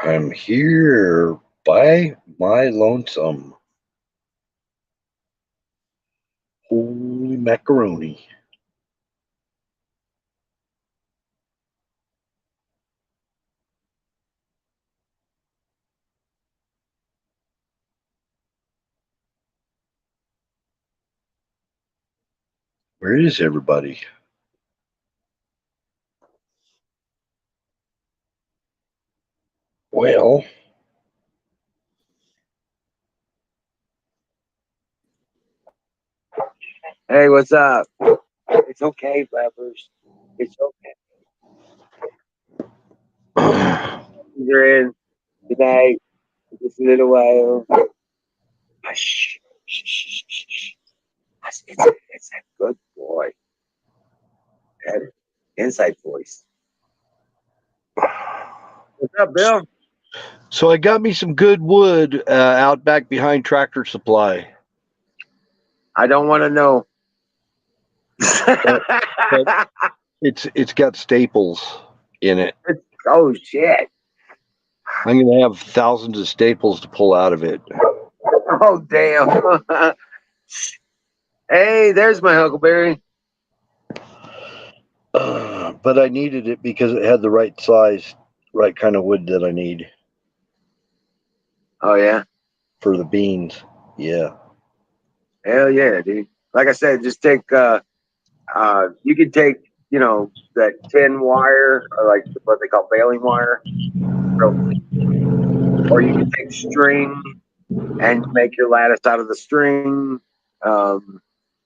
I'm here by my lonesome. Holy macaroni. Where is everybody? Well, Hey, what's up? It's okay, Peppers. It's okay. You're in tonight. Just a little while. Shh, shh, shh, shh, shh. It's a good boy. That inside voice. What's up, Bill? so I got me some good wood out back behind Tractor Supply. I don't want to know. But, but it's got staples in it. Oh shit! I'm gonna have thousands of staples to pull out of it. Oh damn! Hey, there's my Huckleberry. But I needed it because it had the right size, right kind of wood that I need Oh yeah, for the beans. Yeah. hell yeah, dude. Like I said, just take. You can take, that tin wire, or like what they call baling wire, or you can take string and make your lattice out of the string. Um,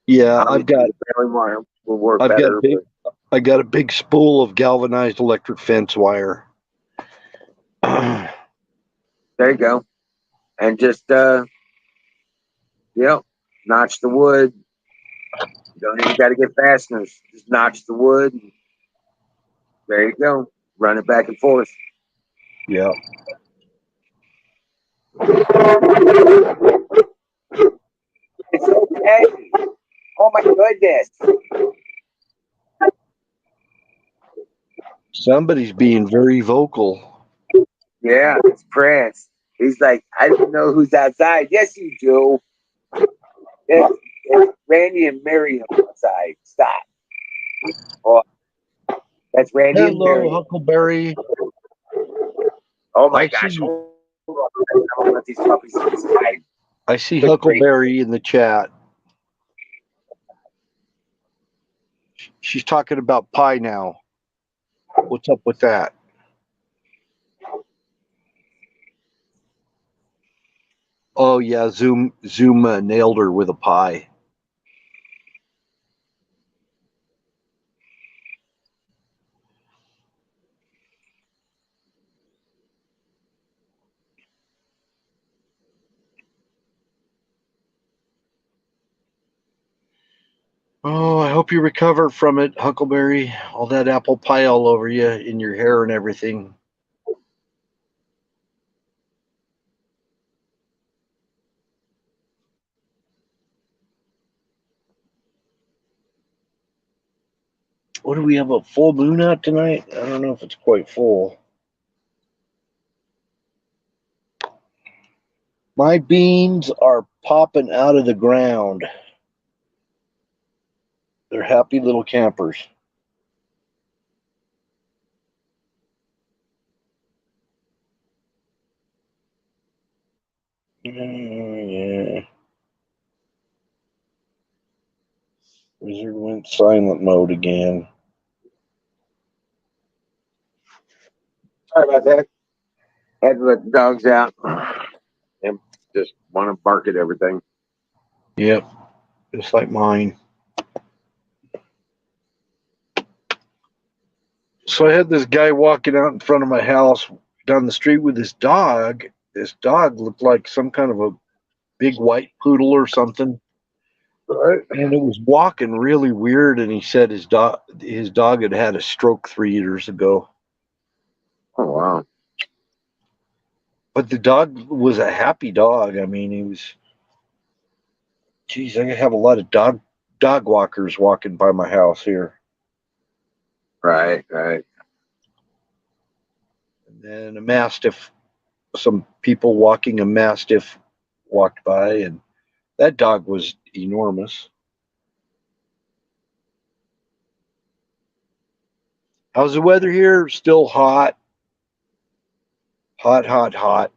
Yeah, Obviously, the baling wire will work I've got better, big but I got a big spool of galvanized electric fence wire. there you go. And just, yep, notch the wood. You don't even got to get fasteners. Just notch the wood. And there you go. Run it back and forth. Yeah. It's okay. Oh my goodness. Somebody's being very vocal. Yeah, it's Prince. He's like, I don't know who's outside. Yes, you do. It's Randy and Miriam outside. Stop. Oh, that's Randy and Hello, Miriam. Huckleberry. Oh my I gosh. see Hold on. I'm gonna let these puppies inside. I see Good grief. Huckleberry in the chat. She's talking about pie now. What's up with that? Oh yeah, Zoom nailed her with a pie. Oh, I hope you recover from it, Huckleberry. All that apple pie all over you, in your hair and everything. What do we have, a full moon out tonight? I don't know if it's quite full. My beans are popping out of the ground. They're happy little campers. Yeah. Wizard went silent mode again. Sorry about that. Had to let the dogs out. And just want to bark at everything. Yep, just like mine. So I had this guy walking out in front of my house down the street with his dog. This dog looked like some kind of a big white poodle or something. Right. And it was walking really weird. And he said his dog had had a stroke 3 years ago. Oh wow. But the dog was a happy dog. I mean, he was. Geez, I have a lot of dog walkers walking by my house here. Right, right. And then a mastiff some people walking a mastiff walked by, and that dog was enormous. How's the weather here? Still hot. Hot, hot, hot.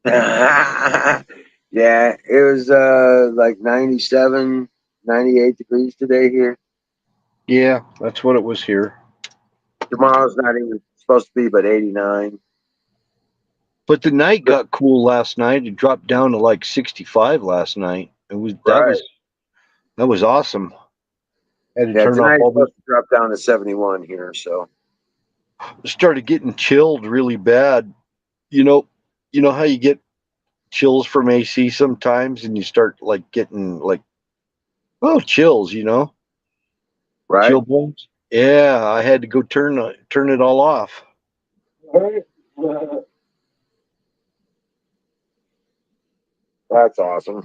Yeah, it was like 97, 98 degrees today here. Yeah, that's what it was here. Tomorrow's not even supposed to be but 89. But the night got cool last night. It dropped down to like 65 last night. It was Right. that was awesome. Had to Yeah, turn off tonight's all the supposed to drop down to 71 here, so. started getting chilled really bad. You know how you get chills from AC sometimes, and you start like getting like chills, Right? chill bumps. Yeah, I had to go turn it all off. That's awesome.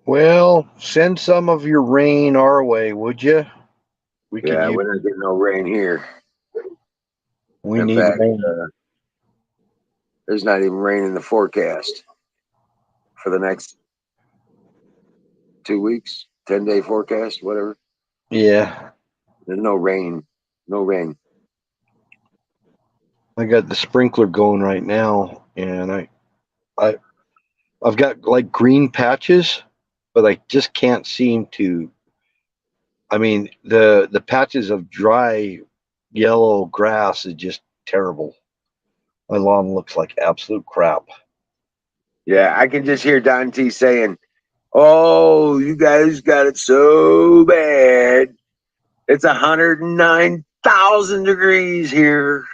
Well, send some of your rain our way, would you? We could Yeah, use. we're not getting no rain here. We In need fact, rain. there's not even rain in the forecast for the next 2 weeks, 10-day forecast, whatever. Yeah, There's no rain. No rain. I got the sprinkler going right now, and I've got like green patches, but I just can't seem to. I mean, the patches of dry yellow grass is just terrible. My lawn looks like absolute crap. Yeah, I can just hear Don T saying, "Oh, you guys got it so bad. It's 109,000 degrees here."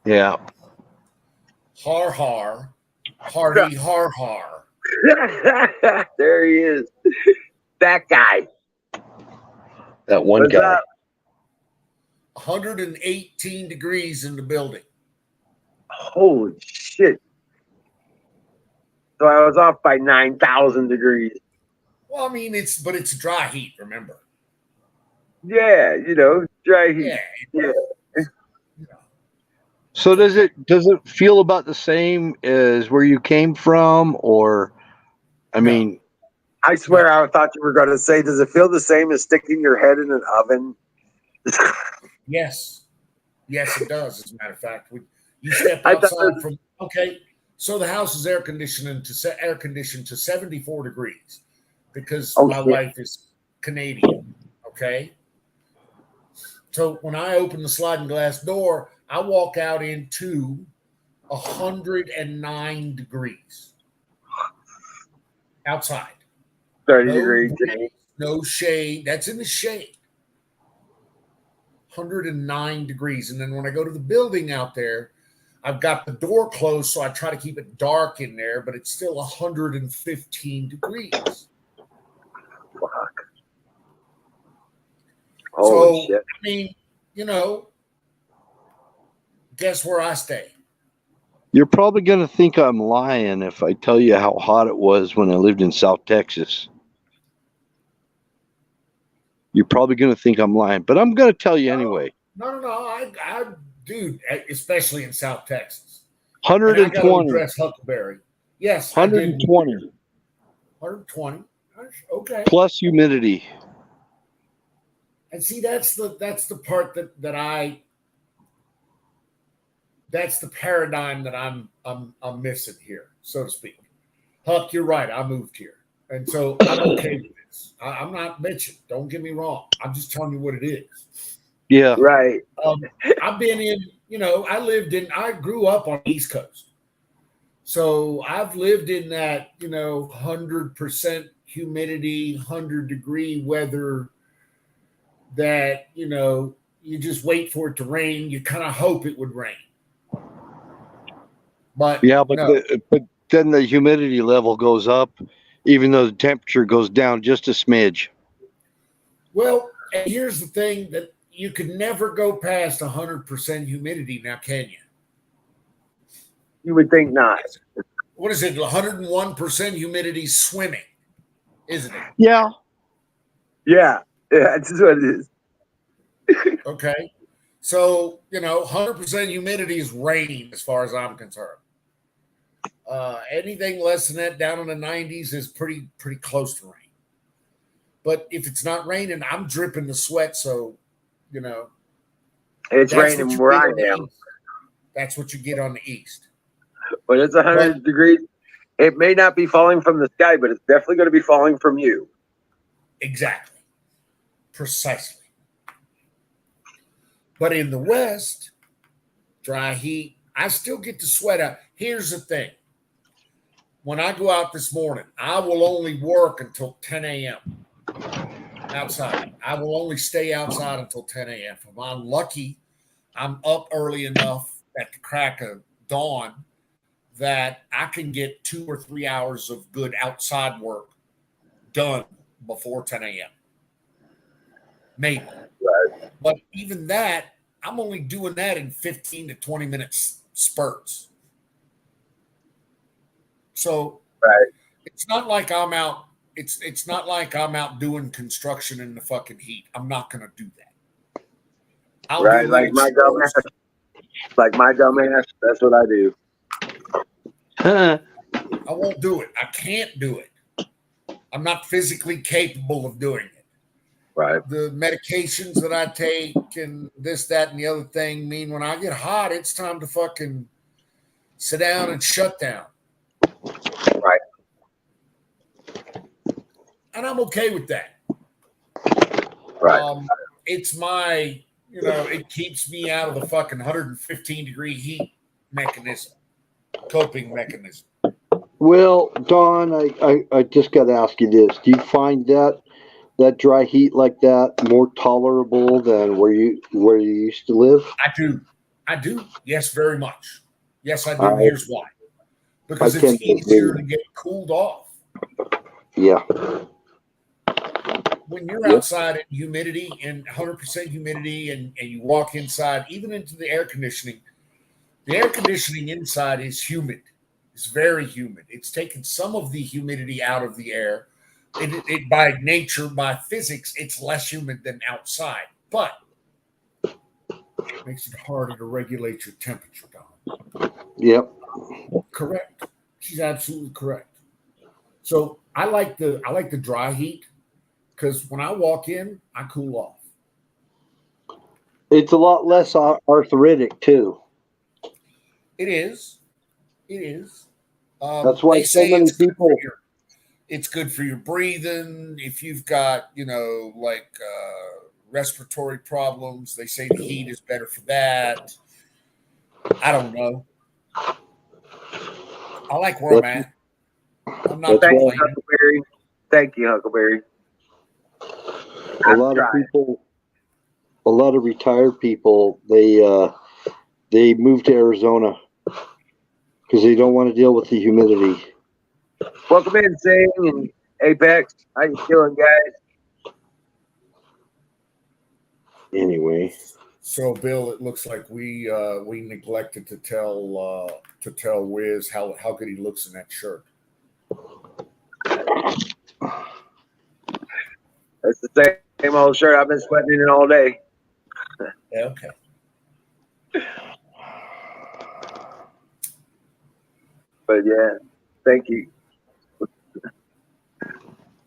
Yeah, Har har. Hardy har har. There he is. That guy. that one What's guy. up? 118 degrees in the building. Holy shit. So I was off by 9,000 degrees. Well, I mean, it's dry heat, remember? Yeah, dry heat. Yeah. Yeah. So does it feel about the same as where you came from, or I No. mean, I swear I thought you were going to say, does it feel the same as sticking your head in an oven? Yes. Yes, it does, as a matter of fact. You step I thought outside from, okay, so the house is air conditioned to 74 degrees because Oh, my shit. wife is Canadian, okay? So when I open the sliding glass door, I walk out into 109 degrees outside. 30 No degrees. breeze, no shade. That's in the shade. 109 degrees. And then when I go to the building out there, I've got the door closed, so I try to keep it dark in there, but it's still 115 degrees. Fuck. Holy shit. I mean, guess where I stay? you're probably going to think I'm lying if I tell you how hot it was when I lived in South Texas. You're probably going to think I'm lying, but I'm going to tell you anyway. No. I dude, especially in South Texas. 120. Address Huckleberry. Yes, 120. 120. Okay. Plus humidity. And see, that's the part that's the paradigm that I'm missing here, so to speak. Huck, you're right. I moved here, and so I'm okay with this. I'm not bitching. Don't get me wrong. I'm just telling you what it is. Yeah. Right. I've been in. I grew up on the East Coast, so I've lived in that 100% humidity, 100-degree weather. That you just wait for it to rain. You kind of hope it would rain. But Yeah, but no. but then the humidity level goes up, even though the temperature goes down just a smidge. Well, and here's the thing that you could never go past 100% humidity now, can you? You would think not. What is it? 101% humidity swimming, isn't it? Yeah. Yeah, that's what it is. Okay. So, 100% humidity is rain as far as I'm concerned. Anything less than that down in the 90s is pretty close to rain. But if it's not raining, I'm dripping the sweat. So, It's that's raining what you where get I on the am, east. That's what you get on the east. but it's 100 degrees. It may not be falling from the sky, but it's definitely going to be falling from you. Exactly. Precisely. But in the West, dry heat, I still get to sweat out. Here's the thing. When I go out this morning, I will only work until 10 a.m. outside. I will only stay outside until 10 a.m. If I'm lucky, I'm up early enough at the crack of dawn that I can get 2 or 3 hours of good outside work done before 10 a.m. Maybe. Right. But even that, I'm only doing that in 15 to 20 minutes spurts. So Right. it's not like I'm out. It's not like I'm out doing construction in the fucking heat. I'm not going to do that. I'll Right. do Like little my dumbass. spurts. Like my dumbass. That's what I do. I won't do it. I can't do it. I'm not physically capable of doing it. Right. The medications that I take and this, that, and the other thing mean when I get hot, it's time to fucking sit down and shut down. Right. And I'm okay with that. Right. It's my, it keeps me out of the fucking 115-degree heat mechanism, coping mechanism. Well, Don, I just got to ask you this: do you find that dry heat like that more tolerable than where you used to live? I do. Yes, very much. Yes, I do. I- Here's why. Because I it's tend to easier agree. to get cooled off. Yeah. When you're Yep. outside in humidity and 100% humidity and you walk inside, even into the air conditioning inside is humid. It's very humid. It's taken some of the humidity out of the air. It by nature, by physics, it's less humid than outside, but it makes it harder to regulate your temperature, Don. Yep. Correct. She's absolutely correct. So I like the dry heat because when I walk in, I cool off. It's a lot less arthritic too. It is. It is. That's why They so say many it's good people. it's good for your breathing. If you've got, respiratory problems, they say the heat is better for that. I don't know. I like where I'm at. I'm not That's Thank you, why complaining. Huckleberry. Thank you, Huckleberry. a lot of people, a lot of retired people, they move to Arizona because they don't want to deal with the humidity. Welcome in, Sing and Apex. How you doing, guys? Anyway, So, Bill, it looks like we neglected to tell Wiz how good he looks in that shirt. That's the same old shirt. I've been sweating in it all day. Yeah, okay. But yeah, thank you.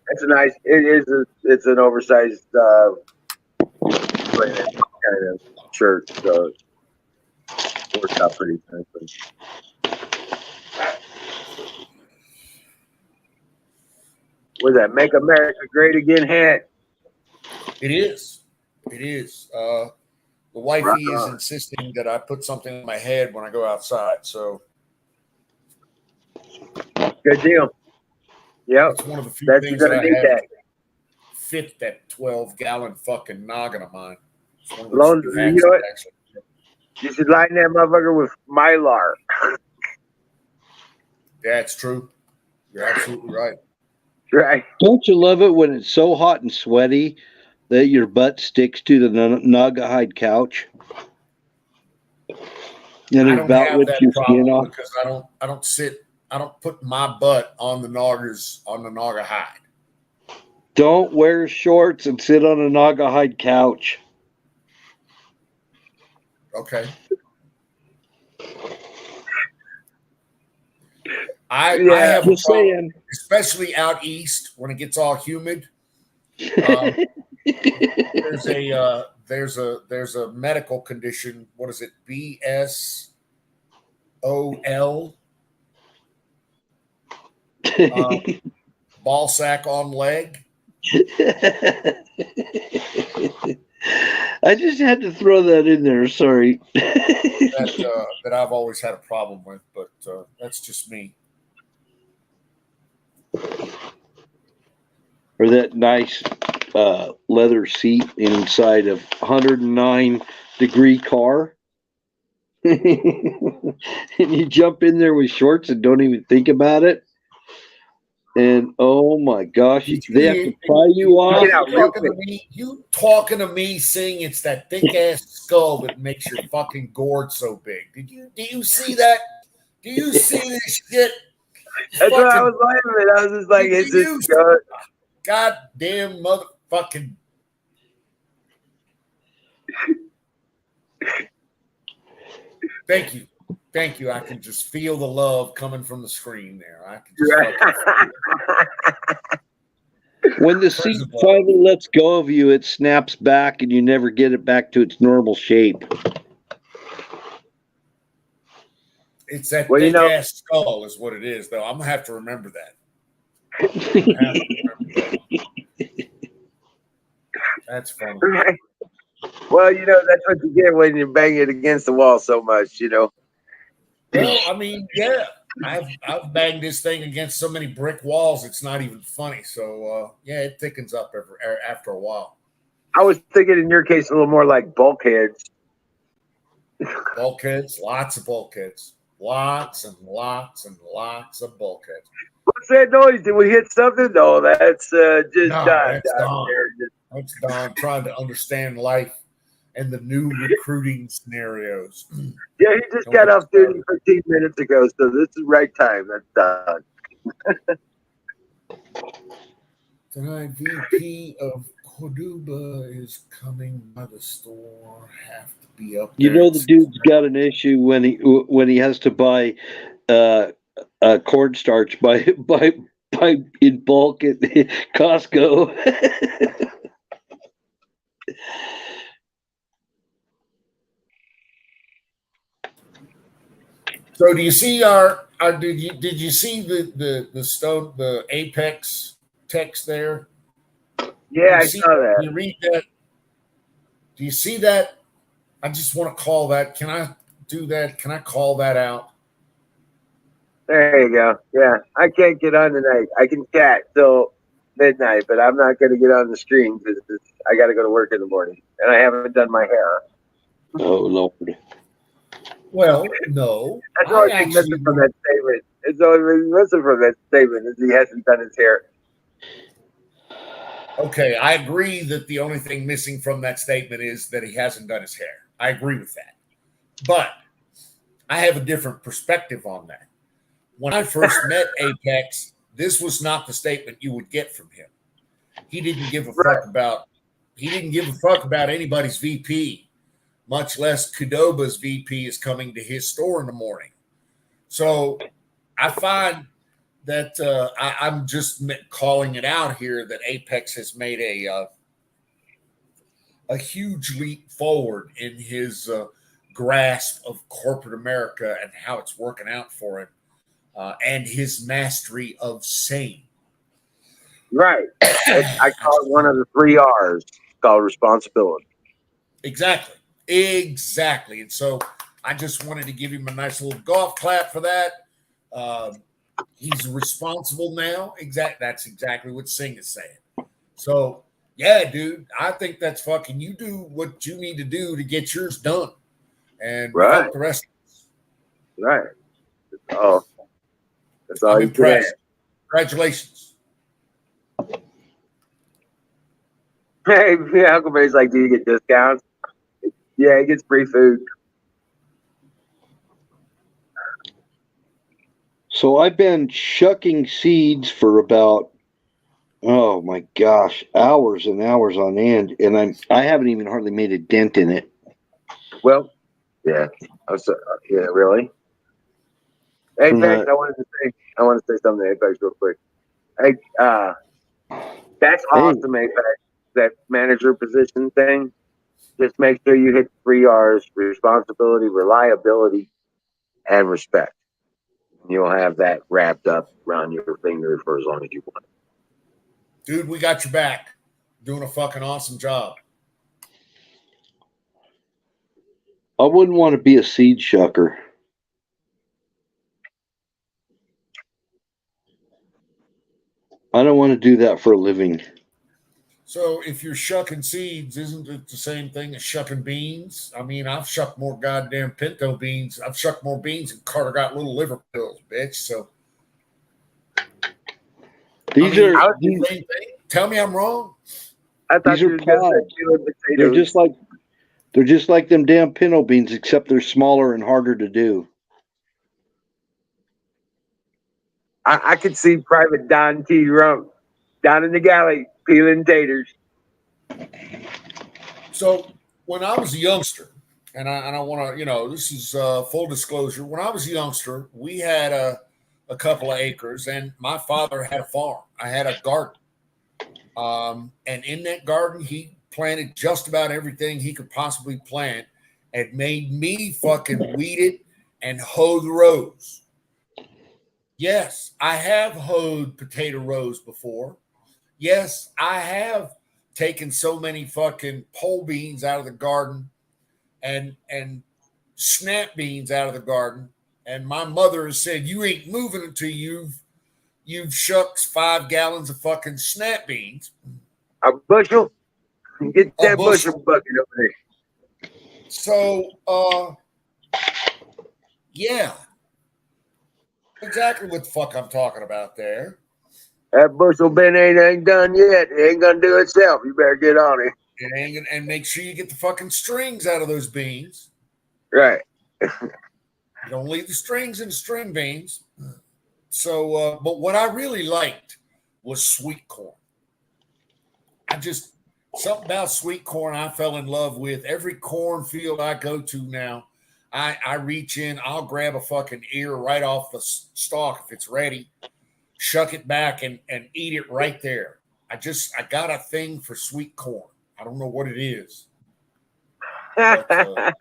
It's a nice. It is. It's an oversized kind of shirt, so it works out pretty nicely. What's that? Make America Great Again hat. It is. It is. The wifey Right is on. insisting that I put something on my head when I go outside. So Good deal. Yep. it's one of the few That's things you're that gonna I need have that. to fit that 12-gallon fucking noggin of mine. It's one of Lone, those you hats know what? that actually. You should line that motherfucker with Mylar. Yeah, it's true. You're absolutely right. Right. don't you love it when it's so hot and sweaty that your butt sticks to the Naga hide couch? And I it don't about have rips that your skin problem off. because I don't put my butt on the Naga hide. Don't wear shorts and sit on a Naugahyde couch. Okay. I Yeah, have a Just problem, saying. especially out east when it gets all humid. There's a medical condition. What is it? BSOL. Ball sack on leg. I just had to throw that in there. Sorry. That I've always had a problem with, but that's just me. Or that nice leather seat inside a 109-degree car. And you jump in there with shorts and don't even think about it. And oh my gosh, they have to pry you off. You talking to me saying it's that thick ass skull that makes your fucking gourd so big. Do you see that? Do you see this shit? That's what I was laughing at. I was just like, it's just goddamn motherfucking. Thank you. Thank you. I can just feel the love coming from the screen there. I can just when the seat finally lets go of you, it snaps back and you never get it back to its normal shape. It's that big ass skull is what it is, though. I'm going to have to remember that. That's funny. Well, that's what you get when you bang it against the wall so much, Well, I mean, yeah, I've banged this thing against so many brick walls, it's not even funny. So, yeah, it thickens up after a while. I was thinking in your case a little more like bulkheads. Bulkheads, lots of bulkheads. Lots and lots and lots of bulkheads. What's that noise? Did we hit something? No, that's just Don. That's Don. That's Don trying to understand life and the new recruiting scenarios. Yeah, he just got off duty 15 minutes ago, so this is right time. That's Don. Tonight, VP of Cordoba is coming by the store. Have to be up there. The dude's got an issue when he has to buy cornstarch by in bulk at Costco. So do you see did you see the Apex text there? Yeah, I saw that. Do you read that? Do you see that? I just want to call that. Can I do that? Can I call that out? There you go. Yeah, I can't get on tonight. I can chat till midnight, but I'm not going to get on the screen because I got to go to work in the morning, and I haven't done my hair. Oh Lord. Well, no. That's the only thing missing from that statement. It's the only thing missing from that statement is he hasn't done his hair. Okay, I agree that the only thing missing from that statement is that he hasn't done his hair. I agree with that. But I have a different perspective on that. When I first met Apex, this was not the statement you would get from him. He didn't give a fuck about anybody's VP, much less Cordoba's VP is coming to his store in the morning. So I find that I'm just calling it out here that Apex has made a huge leap forward in his grasp of corporate America and how it's working out for him, and his mastery of sane. Right. I call it one of the 3 R's called responsibility. Exactly. And so I just wanted to give him a nice little golf clap for that. He's responsible now. That's exactly what Singh is saying. So, yeah, dude, I think that's fucking. You do what you need to do to get yours done, and fuck the rest of us. Right. Oh, that's all. I'm impressed. Congratulations. Hey, Huckleberry's like, do you get discounts? Yeah, he gets free food. So I've been shucking seeds for about Oh my gosh, hours and hours on end, and I haven't even hardly made a dent in it. Well, yeah. Yeah, really. From Apex, the I want to say something to Apex real quick. Hey, that's hey, awesome, Apex. That manager position thing. Just make sure you hit 3 R's: responsibility, reliability, and respect. You'll have that wrapped up around your finger for as long as you want. Dude, we got your back. Doing a fucking awesome job. I wouldn't want to be a seed shucker. I don't want to do that for a living. So if you're shucking seeds, isn't it the same thing as shucking beans? I mean, I've shucked more goddamn pinto beans. I've shucked more beans than Carter got little liver pills, bitch. So These same thing. Tell me I'm wrong. I thought these you are were going to pods. say peeling They're potatoes. just like them damn pinto beans, except they're smaller and harder to do. I could see Private Don T. Rump down in the galley peeling taters. So when I was a youngster, and I want to, this is full disclosure. When I was a youngster, we had a couple of acres, and my father had a farm. I had a garden, and in that garden, he planted just about everything he could possibly plant, and made me fucking weed it and hoe the rows. Yes, I have hoed potato rows before. Yes, I have taken so many fucking pole beans out of the garden and snap beans out of the garden. And my mother has said, "You ain't moving until you've shucked 5 gallons of fucking snap beans." A bushel? Get A that bushel bushel. bucket over there. So yeah, exactly what the fuck I'm talking about there. That bushel bin ain't done yet. It ain't gonna do itself. You better get on it. And make sure you get the fucking strings out of those beans. Right. You don't leave the strings in the string beans. So, but what I really liked was sweet corn. Something about sweet corn I fell in love with. Every cornfield I go to now, I reach in, I'll grab a fucking ear right off the stalk if it's ready, shuck it back and eat it right there. I got a thing for sweet corn. I don't know what it is. But,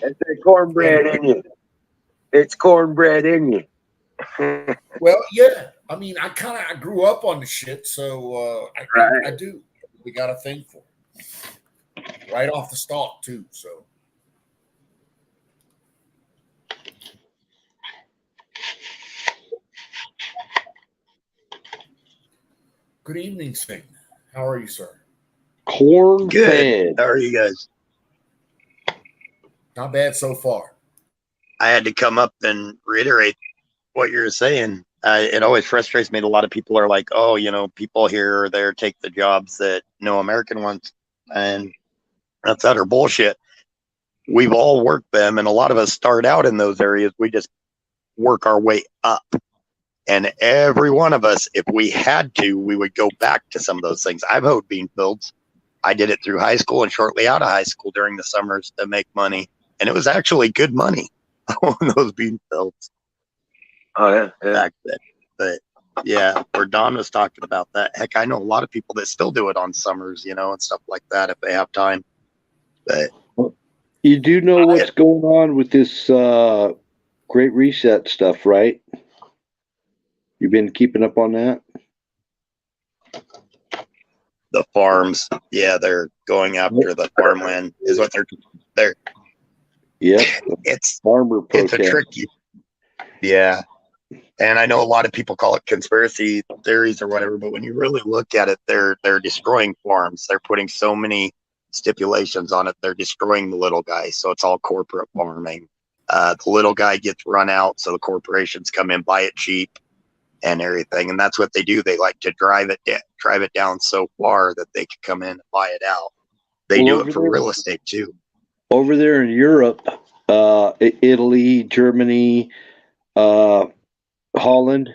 It's that cornbread in you. It's cornbread in you. well, yeah. I mean, I grew up on the shit, so I do. We got a thing for it. Right off the stalk too. So good evening, Sting. How are you, sir? Corn Good. fed. How are you guys? Not bad so far. I had to come up and reiterate what you're saying. It always frustrates me that a lot of people are like, oh, people here or there take the jobs that no American wants. And that's utter bullshit. We've all worked them, and a lot of us start out in those areas. We just work our way up. And every one of us, if we had to, we would go back to some of those things. I've hoed bean fields. I did it through high school and shortly out of high school during the summers to make money. And it was actually good money on those bean fields. Oh, yeah. Back then. But yeah, where Don was talking about that, heck, I know a lot of people that still do it on summers, and stuff like that if they have time. But you do know what's going on with this Great Reset stuff, right? You've been keeping up on that? The farms, yeah, they're going after the farmland is what they're yeah. It's farmer protest. It's a tricky, yeah. And I know a lot of people call it conspiracy theories or whatever, but when you really look at it, they're destroying farms. They're putting so many stipulations on it. They're destroying the little guy. So it's all corporate farming. The little guy gets run out, so the corporations come in, buy it cheap and everything. And that's what they do. They like to drive it down so far that they can come in and buy it out. They do it for real estate too. Over there in Europe, Italy, Germany, Holland,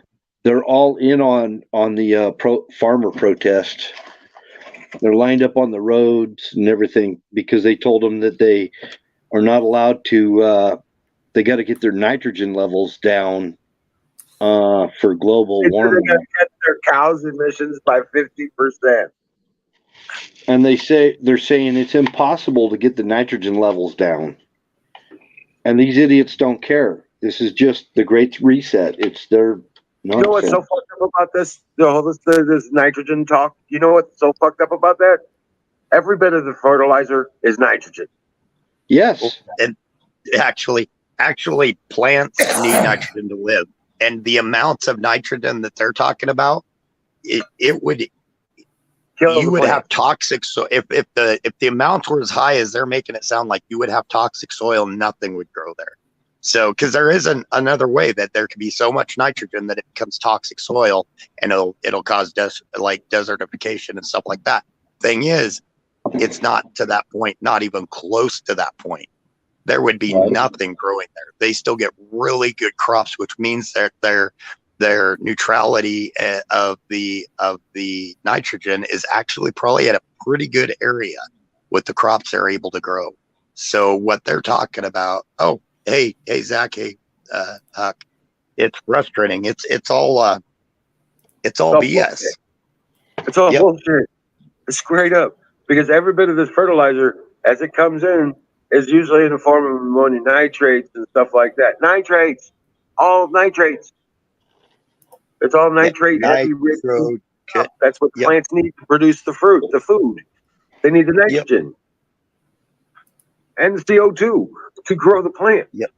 they're all in on the farmer protest. They're lined up on the roads and everything because they told them that they are not allowed to. They got to get their nitrogen levels down for global They're warming. going to cut their cows' emissions by 50%. And they're saying it's impossible to get the nitrogen levels down. And these idiots don't care. This is just the Great Reset. It's their nonsense. You know what's so fucked up about this? This nitrogen talk. You know what's so fucked up about that? Every bit of the fertilizer is nitrogen. Yes. And actually, plants need nitrogen to live. And the amounts of nitrogen that they're talking about, it would you would have toxic. So if the amounts were as high as they're making it sound like, you would have toxic soil, nothing would grow there. So, because there is another way that there can be so much nitrogen that it becomes toxic soil, and it'll cause desertification and stuff like that. Thing is, it's not to that point, not even close to that point. There would be nothing growing there. They still get really good crops, which means that their neutrality of the nitrogen is actually probably at a pretty good area with the crops they're able to grow. So what they're talking about, hey Zach, Huck, it's frustrating. It's all BS. Bullshit. It's all bullshit. It's straight up, because every bit of this fertilizer as it comes in is usually in the form of ammonium nitrates and stuff like that. All nitrates. It's all nitrate heavy. That's what plants need to produce the food. They need the nitrogen and the CO2 to grow the plant. Yep.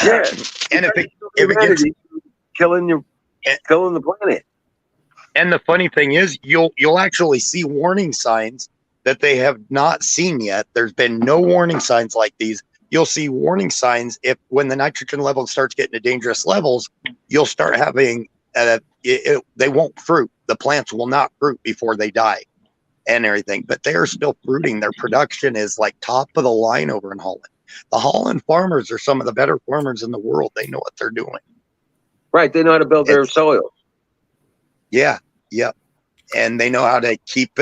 Yeah. And if it gets killing the planet. And the funny thing is, you'll actually see warning signs that they have not seen yet. There's been no warning signs like these. You'll see warning signs when the nitrogen level starts getting to dangerous levels. You'll start having they won't fruit. The plants will not fruit before they die and everything. But they are still fruiting. Their production is like top of the line over in Holland. The Holland farmers are some of the better farmers in the world. They know what they're doing. Right. They know how to build their soil. Yeah. Yep. And they know how to keep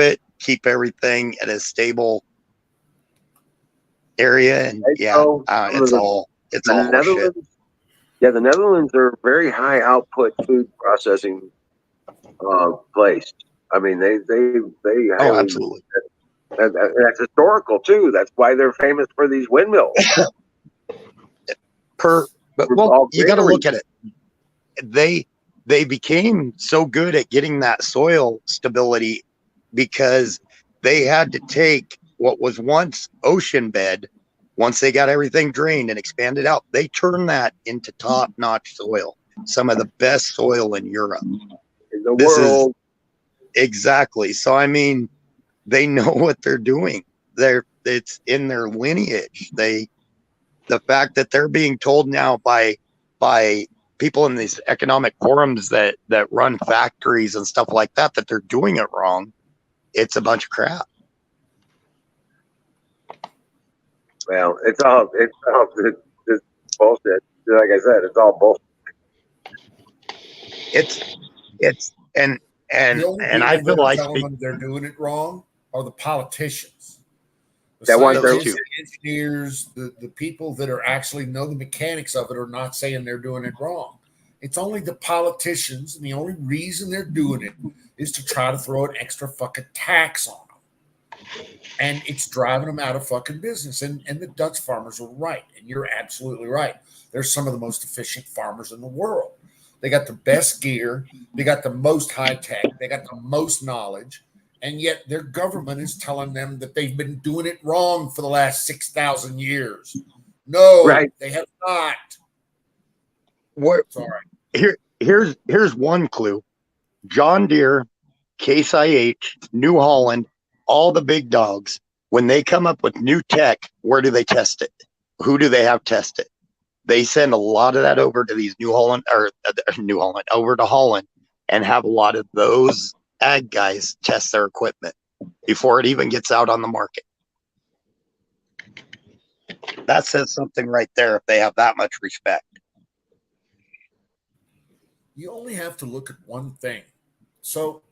everything at a stable area. And it's all shit. Yeah, the Netherlands are a very high output food processing place. I mean, they absolutely. That's historical too. That's why they're famous for these windmills. You got to look at it. They became so good at getting that soil stability because they had to take what was once ocean bed. Once they got everything drained and expanded out, they turned that into top-notch soil. Some of the best soil in Europe. In the world. Exactly. So, I mean, they know what they're doing. It's in their lineage. The fact that they're being told now by people in these economic forums that run factories and stuff like that they're doing it wrong, it's a bunch of crap. Well, it's all bullshit. Like I said, it's all bullshit. And I feel like they're doing it wrong are the politicians, the engineers, the people that are actually know the mechanics of it are not saying they're doing it wrong. It's only the politicians, and the only reason they're doing it is to try to throw an extra fucking tax on them. And it's driving them out of fucking business. And the Dutch farmers are right. And you're absolutely right. They're some of the most efficient farmers in the world. They got the best gear. They got the most high tech. They got the most knowledge. And yet their government is telling them that they've been doing it wrong for the last 6,000 years. No, They have not. Sorry. Here's one clue. John Deere, Case IH, New Holland, all the big dogs, when they come up with new tech, where do they test it? Who do they have test it? They send a lot of that over to these over to Holland, and have a lot of those ag guys test their equipment before it even gets out on the market. That says something right there if they have that much respect. you only have to look at one thing. So,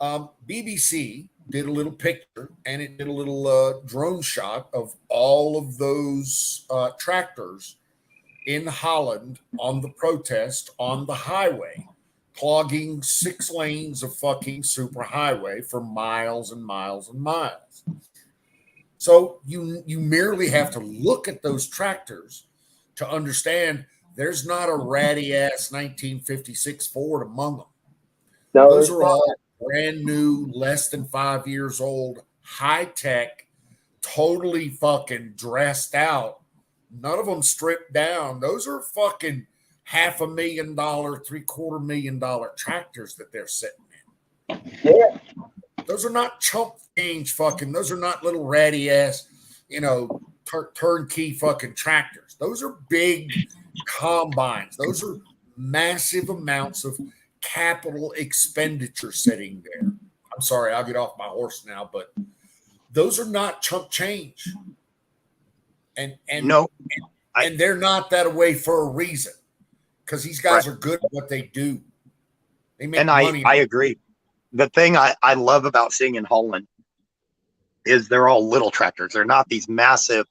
BBC did a little picture and it did a little drone shot of all of those tractors in Holland on the protest on the highway, clogging 6 lanes of fucking superhighway for miles and miles and miles. So you merely have to look at those tractors to understand there's not a ratty ass 1956 Ford among them. No, Those are all brand new, less than 5 years old, high tech, totally fucking dressed out. None of them stripped down. Those are fucking $500,000, $750,000 tractors that they're sitting in. yeah. Those are not chump change fucking. Those are not little ratty ass, turnkey fucking tractors. Those are big combines. Those are massive amounts of capital expenditure sitting there. I'm sorry, I'll get off my horse now, but those are not chump change. And No, and they're not that way for a reason, because these guys are good at what they do. They make and money. I agree. The thing I love about seeing in Holland is they're all little tractors. They're not these massive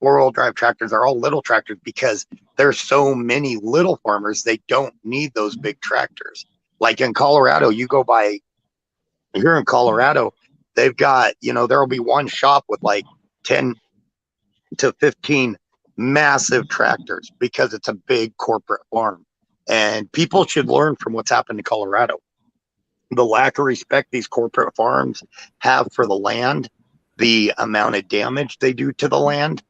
4-wheel drive tractors. They're all little tractors because there's so many little farmers. They don't need those big tractors. Like in Colorado, you go by here in Colorado, they've got, there'll be one shop with like 10 to 15 massive tractors because it's a big corporate farm. And people should learn from what's happened in Colorado. The lack of respect these corporate farms have for the land, the amount of damage they do to the land.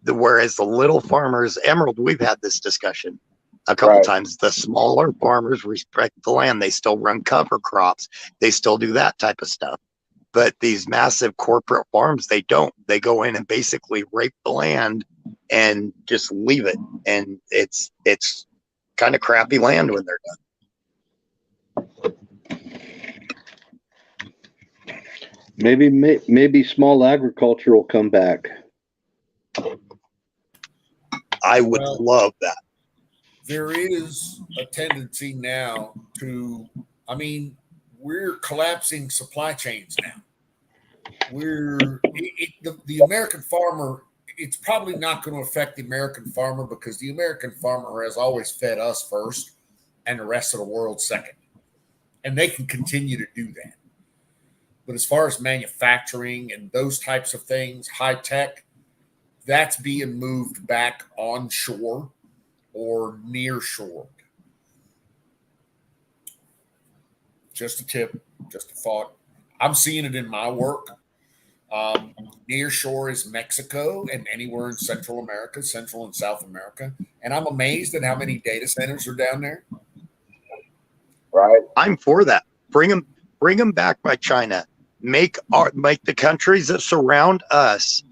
Whereas the little farmers, Emerald, we've had this discussion a couple times. The smaller farmers respect the land. They still run cover crops. They still do that type of stuff. But these massive corporate farms, they don't. They go in and basically rape the land and just leave it. And it's kind of crappy land when they're done. Maybe small agriculture will come back. I would love that. There is a tendency now to, we're collapsing supply chains now. The American farmer, it's probably not going to affect the American farmer because the American farmer has always fed us first and the rest of the world second. And they can continue to do that. But as far as manufacturing and those types of things, high tech, that's being moved back onshore or near shore. Just a tip, just a thought. I'm seeing it in my work. Near shore is Mexico and anywhere in Central America, Central and South America. And I'm amazed at how many data centers are down there. Right. I'm for that. Bring them back by China. Make the countries that surround us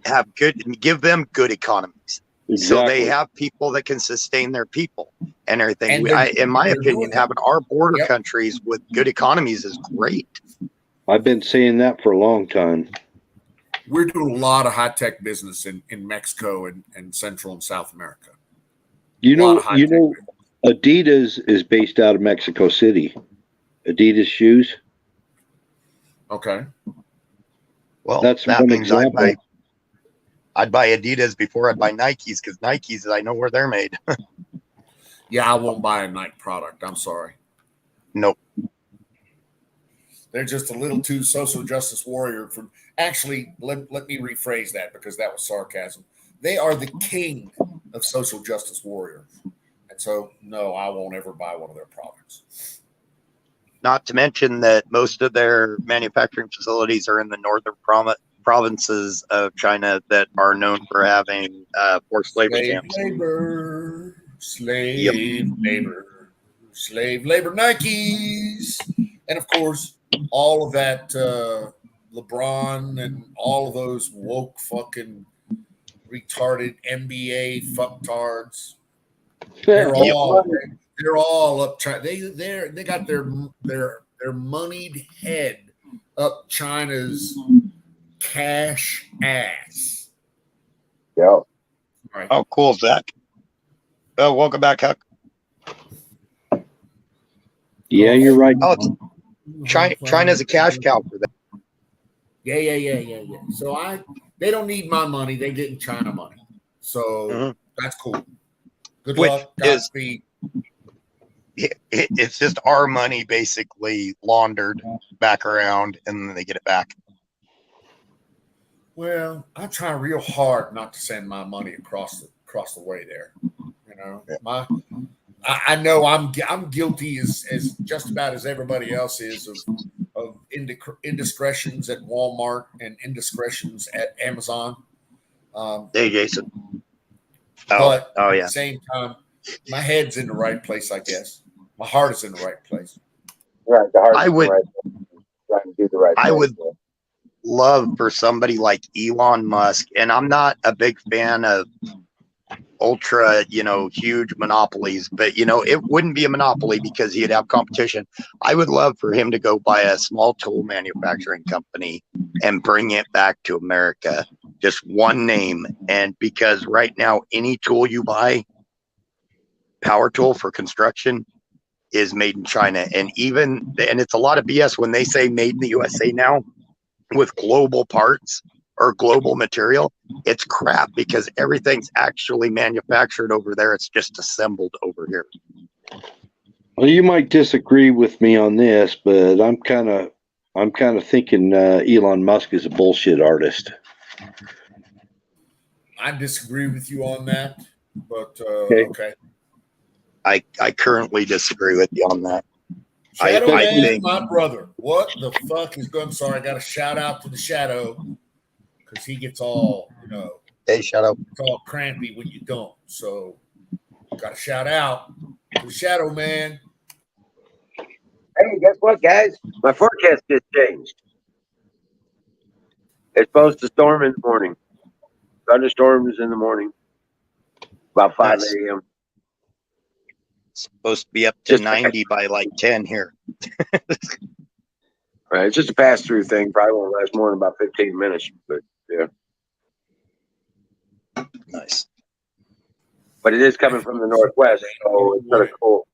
have give them good economies. Exactly. So they have people that can sustain their people and everything. In my opinion, having our border countries with good economies is great. I've been saying that for a long time. We're doing a lot of high-tech business in Mexico and Central and South America. Adidas is based out of Mexico City. Adidas shoes. Okay. Well, that's that one means example. I'd buy Adidas before I'd buy Nikes because Nikes, I know where they're made. Yeah, I won't buy a Nike product. I'm sorry. Nope. They're just a little too social justice warrior. Actually, let me rephrase that because that was sarcasm. They are the king of social justice warriors. And so, no, I won't ever buy one of their products. Not to mention that most of their manufacturing facilities are in the northern provinces of China that are known for having forced labor camps. Slave labor Nikes. And of course, all of that LeBron and all of those woke fucking retarded NBA fucktards. They're all up. They got their moneyed head up China's cash ass. Yeah. Right. Oh, cool, Zach. Oh, welcome back, Huck. Yeah, you're right. Oh, China's a cash cow for that. Yeah. So they don't need my money. They getting China money. So that's cool. Good Which luck. is- Godspeed. It's just our money basically laundered back around, and then they get it back. Well, I try real hard not to send my money across the way there. You know, I know I'm guilty as just about as everybody else is of indiscretions at Walmart and indiscretions at Amazon. Hey, Jason. But Oh at yeah. the same time, my head's in the right place, I guess. My heart is in the right place. Right. The heart I would- trying to do the right I thing. would love for somebody like Elon Musk, and I'm not a big fan of ultra, huge monopolies, but it wouldn't be a monopoly because he'd have competition. I would love for him to go buy a small tool manufacturing company and bring it back to America, just one name. And because right now, any tool you buy, power tool for construction, is made in China. And it's a lot of BS when they say made in the USA now with global parts or global material. It's crap because everything's actually manufactured over there. It's just assembled over here. Well, you might disagree with me on this, but I'm kind of thinking Elon Musk is a bullshit artist. I disagree with you on that, but Okay. okay. I currently disagree with you on that. Shadow I Man, think- my brother. What the fuck is going? Sorry, I got to shout out to the Shadow because he gets all Hey, shut up. it's all crampy when you don't. So, got to shout out to the Shadow Man. Hey, guess what, guys? My forecast just changed. It's supposed to storm in the morning. Thunderstorms in the morning, about 5 Nice. a.m. Supposed to be up to 90 by like 10 here. Right, it's just a pass-through thing. Probably won't last more than about 15 minutes, but yeah. Nice. But it is coming from the northwest, so it's gonna cool.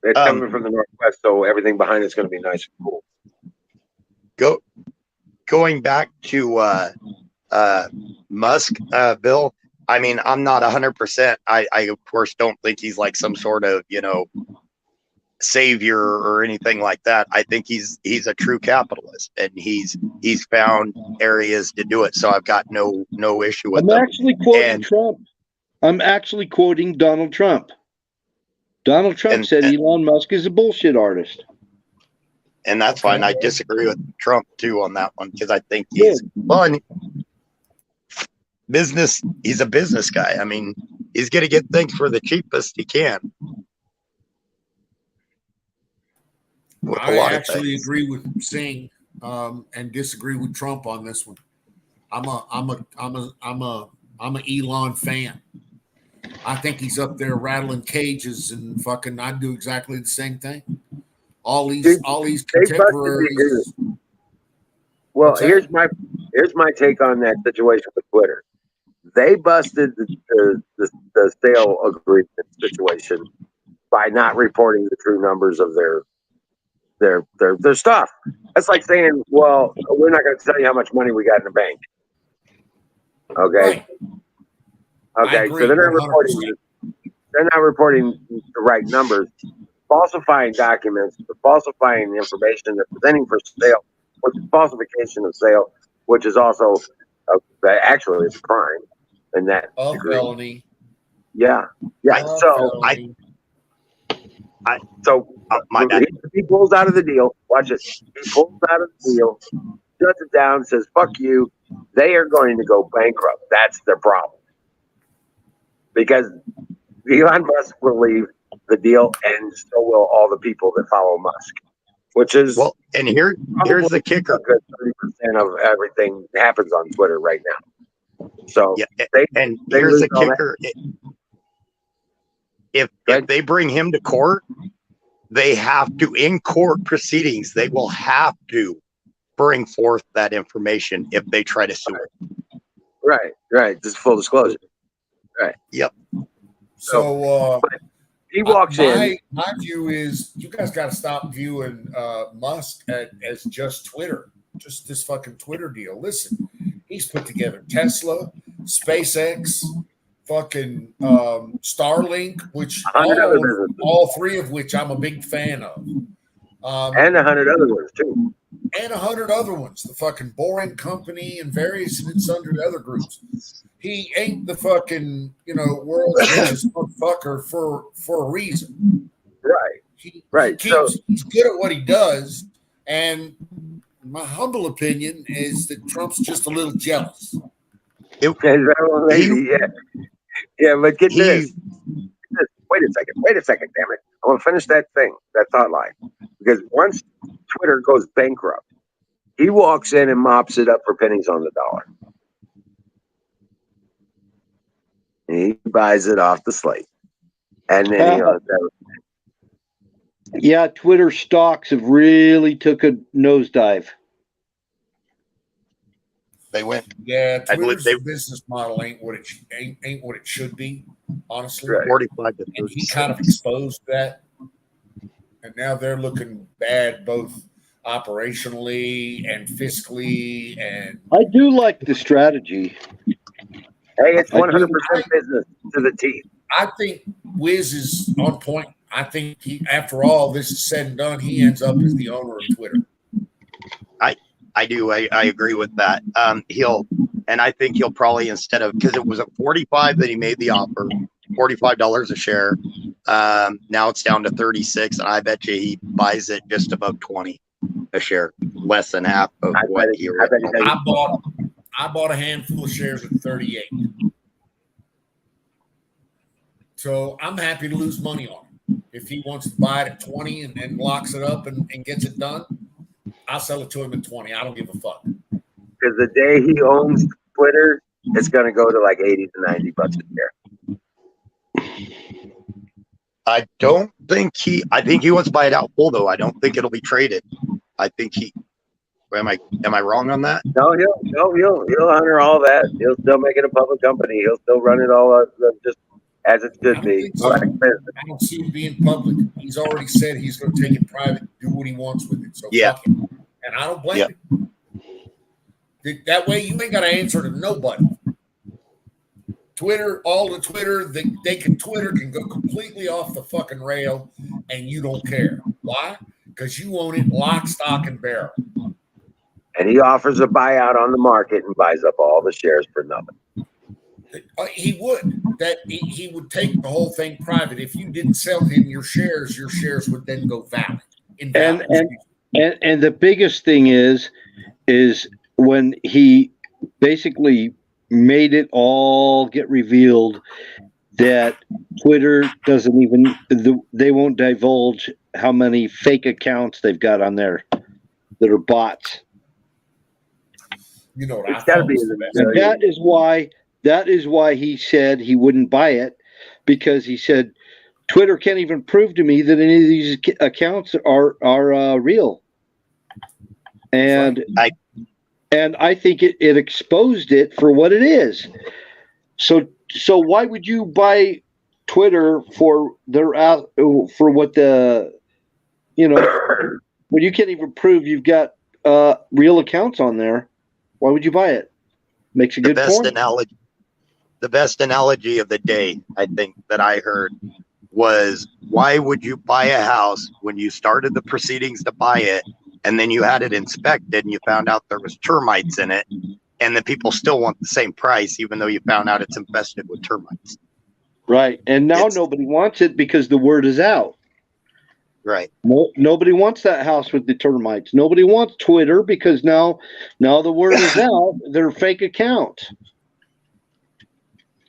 It's coming from the northwest, so everything behind it's gonna be nice and cool. Going back to Musk, Bill. I mean, I'm not 100%. I of course don't think he's like some sort of savior or anything like that. I think he's a true capitalist, and he's found areas to do it. So I've got no issue with I'm him. actually quoting And- Trump. I'm actually quoting Donald Trump. Donald Trump said Elon Musk is a bullshit artist. And that's fine. I disagree with Trump too on that one because I think he's he's a business guy. I mean, he's going to get things for the cheapest he can. With a I lot of actually things. agree with Singh and disagree with Trump on this one. I'm a Elon fan. I think he's up there rattling cages and fucking. I'd do exactly the same thing. All these contemporaries. Well, What's that? here's my take on that situation with Twitter. They busted the sale agreement situation by not reporting the true numbers of their stuff. That's like saying, well, we're not going to tell you how much money we got in the bank. Okay. Right. I Okay. agree, So they're not 100%. reporting the right numbers, falsifying documents, falsifying information they're presenting for sale, which is falsification of sale, which is also actually it's a crime in that A degree. felony. Yeah. A So felony. My bad. he pulls out of the deal. Watch it. He pulls out of the deal, shuts it down, says, fuck you. They are going to go bankrupt. That's their problem. Because Elon Musk will leave the deal, and so will all the people that follow Musk, which is Well, and here's the kicker. 30% of everything happens on Twitter right now. So Yeah, they here's lose the all that. kicker. If they bring him to court, they have to, in court proceedings, they will have to bring forth that information if they try to sue him. Right. Just full disclosure. So He walks in. My view is you guys got to stop viewing Musk as just Twitter, just this fucking Twitter deal. Listen, he's put together Tesla, SpaceX, fucking Starlink, which all three of which I'm a big fan of. And 100 other ones too. And 100 other ones, the fucking Boring Company and various and sundry other groups. He ain't the fucking, world's richest motherfucker for a reason. Right. He's good at what he does, and my humble opinion is that Trump's just a little jealous. Yeah, but get this. Wait a second, damn it. I want to finish that thought line. Because once Twitter goes bankrupt, he walks in and mops it up for pennies on the dollar. He buys it off the slate. And then yeah, Twitter stocks have really took a nosedive. They went. Yeah, Twitter's business model ain't what it should be, honestly. Right. 45 to 30. And he kind of exposed that. And now they're looking bad both operationally and fiscally. And I do like the strategy. Hey, it's 100% business to the teeth. I think Wiz is on point. I think after all this is said and done, he ends up as the owner of Twitter. I do. I agree with that. I think he'll probably, instead of, because it was at 45 that he made the offer, $45 a share. Now it's down to 36, and I bet you he buys it just about 20 a share, less than half of what he originally. I bought a handful of shares at 38. So I'm happy to lose money on him. If he wants to buy it at 20 and locks it up and gets it done, I'll sell it to him at 20. I don't give a fuck. Because the day he owns Twitter, it's going to go to like 80 to 90 bucks a share. I think he wants to buy it out full, though. I don't think it'll be traded. I think am I wrong on that? No, he'll honor all that. He'll still make it a public company. He'll still run it all just as it should be. So. I don't see it being public. He's already said he's going to take it private, do what he wants with it. So fuck it. And I don't blame him. That way, you ain't got to answer to nobody. Twitter, Twitter can go completely off the fucking rail, and you don't care. Why? Because you own it lock, stock, and barrel. And he offers a buyout on the market and buys up all the shares for nothing. He would. He would take the whole thing private. If you didn't sell him your shares would then go valid. And the biggest thing is when he basically made it all get revealed that Twitter doesn't even, they won't divulge how many fake accounts they've got on there that are bots. You know what? It's got to be in the best. And that is why he said he wouldn't buy it, because he said Twitter can't even prove to me that any of these accounts are real. And I think it exposed it for what it is. So why would you buy Twitter for what the, when you can't even prove you've got real accounts on there? Why would you buy it? Makes a good point. The best analogy of the day, I think, that I heard was, why would you buy a house when you started the proceedings to buy it, and then you had it inspected and you found out there was termites in it, and the people still want the same price even though you found out it's infested with termites? Right. And now nobody wants it because the word is out. Right. Nobody wants that house with the termites. Nobody wants Twitter because now the word is out. They're fake accounts.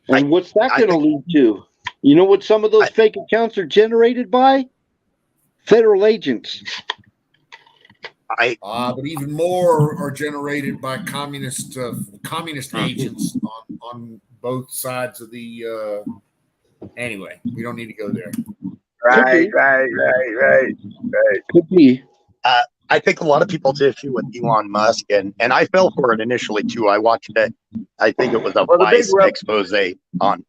And what's that going to lead to? You know what some of those fake accounts are generated by? Federal agents. But even more are generated by communist agents on both sides of the. Anyway, we don't need to go there. Right. Could be. I think a lot of people take issue with Elon Musk, and I fell for it initially too. I watched it. I think it was a Vice expose on.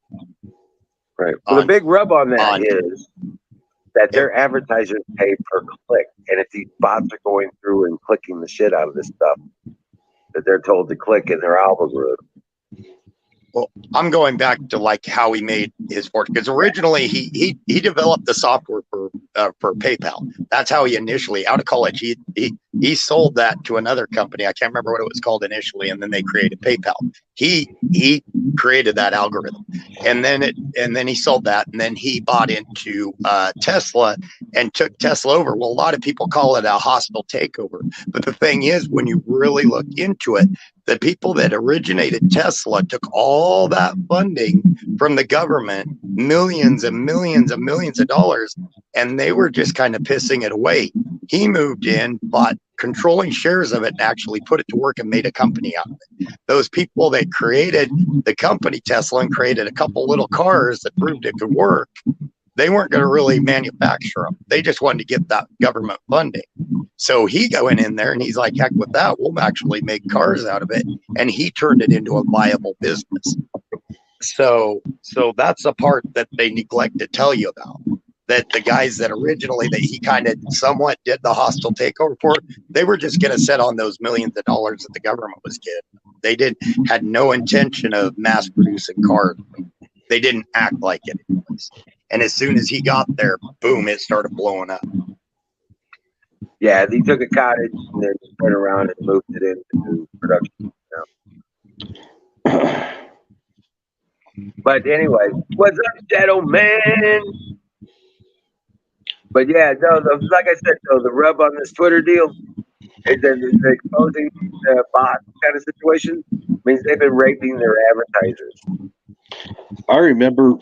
Right. Well, the big rub on that on- is that their advertisers pay per click, and if these bots are going through and clicking the shit out of this stuff that they're told to click in their algorithm. Well, I'm going back to like how he made his fortune, because originally he developed the software for PayPal. That's how he initially, out of college, he sold that to another company. I can't remember what it was called initially, and then they created PayPal. He created that algorithm, and then he sold that, and then he bought into Tesla and took Tesla over. Well, a lot of people call it a hostile takeover, but the thing is, when you really look into it, the people that originated Tesla took all that funding from the government, millions and millions and millions of dollars, and they were just kind of pissing it away. He moved in, bought controlling shares of it, and actually put it to work and made a company out of it. Those people that created the company Tesla and created a couple little cars that proved it could work, they weren't going to really manufacture them. They just wanted to get that government funding. So he went in there and he's like, heck with that, we'll actually make cars out of it. And he turned it into a viable business. So that's a part that they neglect to tell you about. That the guys that originally that he kind of somewhat did the hostile takeover for, they were just going to sit on those millions of dollars that the government was getting. They had no intention of mass producing cars. They didn't act like it anyways. And as soon as he got there, boom, it started blowing up. Yeah, he took a cottage and then spread around and moved it into production. But anyway, what's up, Shadow Man? But yeah, no, like I said, though, the rub on this Twitter deal is that the exposing the bot kind of situation means they've been raping their advertisers. I remember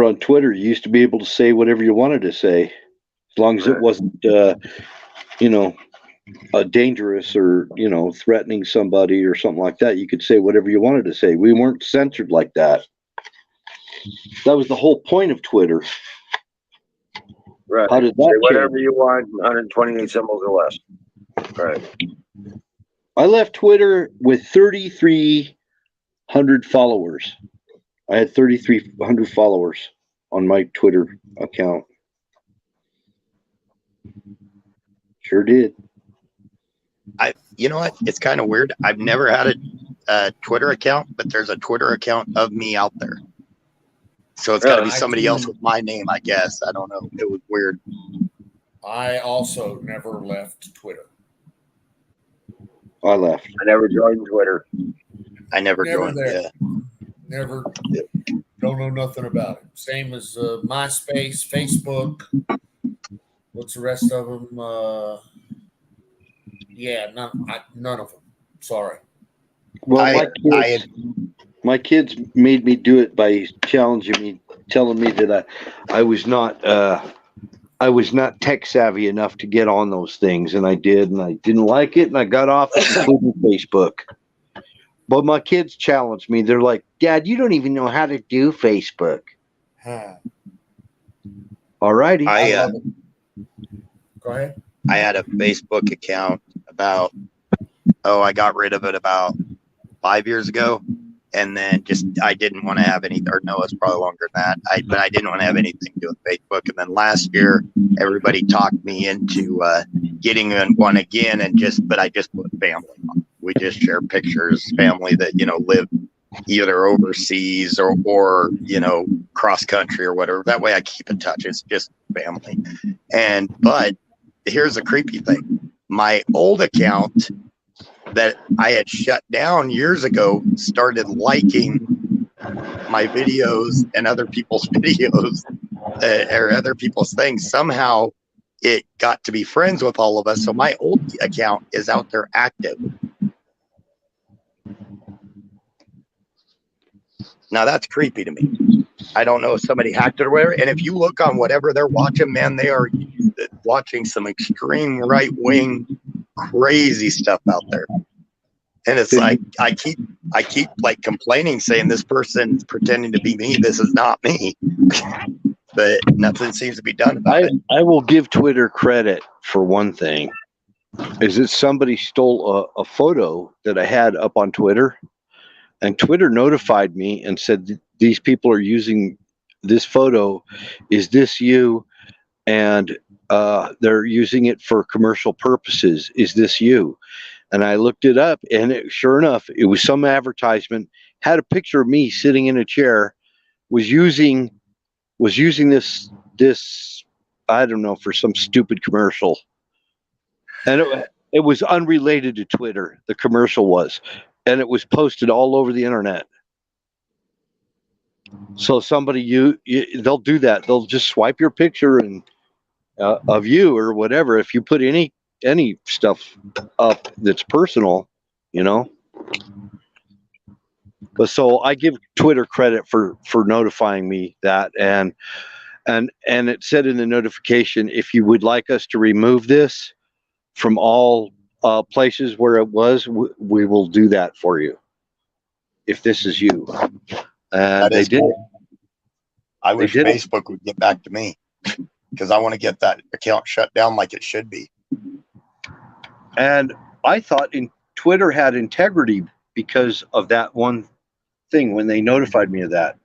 on Twitter, you used to be able to say whatever you wanted to say, as long as it wasn't, dangerous or, threatening somebody or something like that. You could say whatever you wanted to say. We weren't censored like that. That was the whole point of Twitter. Right. How did that say whatever change? you want, 128 symbols or less. Right. I left Twitter with 3,300 followers. I had 3,300 followers on my Twitter account. Sure did. You know what? It's kind of weird. I've never had a Twitter account, but there's a Twitter account of me out there. So it's got to be somebody else with my name, I guess. I don't know. It was weird. I also never left Twitter. I left. I never joined Twitter. I never joined. There. Yeah. Never. Don't know nothing about it. Same as MySpace, Facebook. What's the rest of them? None of them. Sorry. Well, my kids made me do it by challenging me, telling me that I was not tech savvy enough to get on those things, and I did, and I didn't like it, and I got off including Facebook. But my kids challenged me. They're like, "Dad, you don't even know how to do Facebook." All righty. Go ahead. I had a Facebook account I got rid of it about 5 years ago. And then I didn't want to have any, or no, it's probably longer than that. But I didn't want to have anything to do with Facebook. And then last year, everybody talked me into getting one again, but I just put family on. We just share pictures, family that live either overseas or cross country or whatever. That way, I keep in touch. It's just family. But here's the creepy thing: my old account that I had shut down years ago started liking my videos and other people's videos or other people's things. Somehow it got to be friends with all of us. So my old account is out there active. Now that's creepy to me. I don't know if somebody hacked it or whatever. And if you look on whatever they're watching, man, they are watching some extreme right-wing crazy stuff out there. And it's like I keep like complaining, saying this person's pretending to be me. This is not me. But nothing seems to be done about it. I will give Twitter credit for one thing. Is that somebody stole a photo that I had up on Twitter, and Twitter notified me and said these people are using this photo, is this you? And they're using it for commercial purposes. Is this you? And I looked it up, and sure enough, it was some advertisement, had a picture of me sitting in a chair, was using this I don't know, for some stupid commercial. And it was unrelated to Twitter, the commercial was, and it was posted all over the internet. So somebody they'll do that. They'll just swipe your picture and of you or whatever. If you put any stuff up that's personal, you know. But so I give Twitter credit for notifying me that, and it said in the notification, if you would like us to remove this from all places where it was, we will do that for you if this is you. And they did. Cool. I wish Facebook would get back to me, because I want to get that account shut down like it should be. And I thought Twitter had integrity because of that one thing when they notified me of that.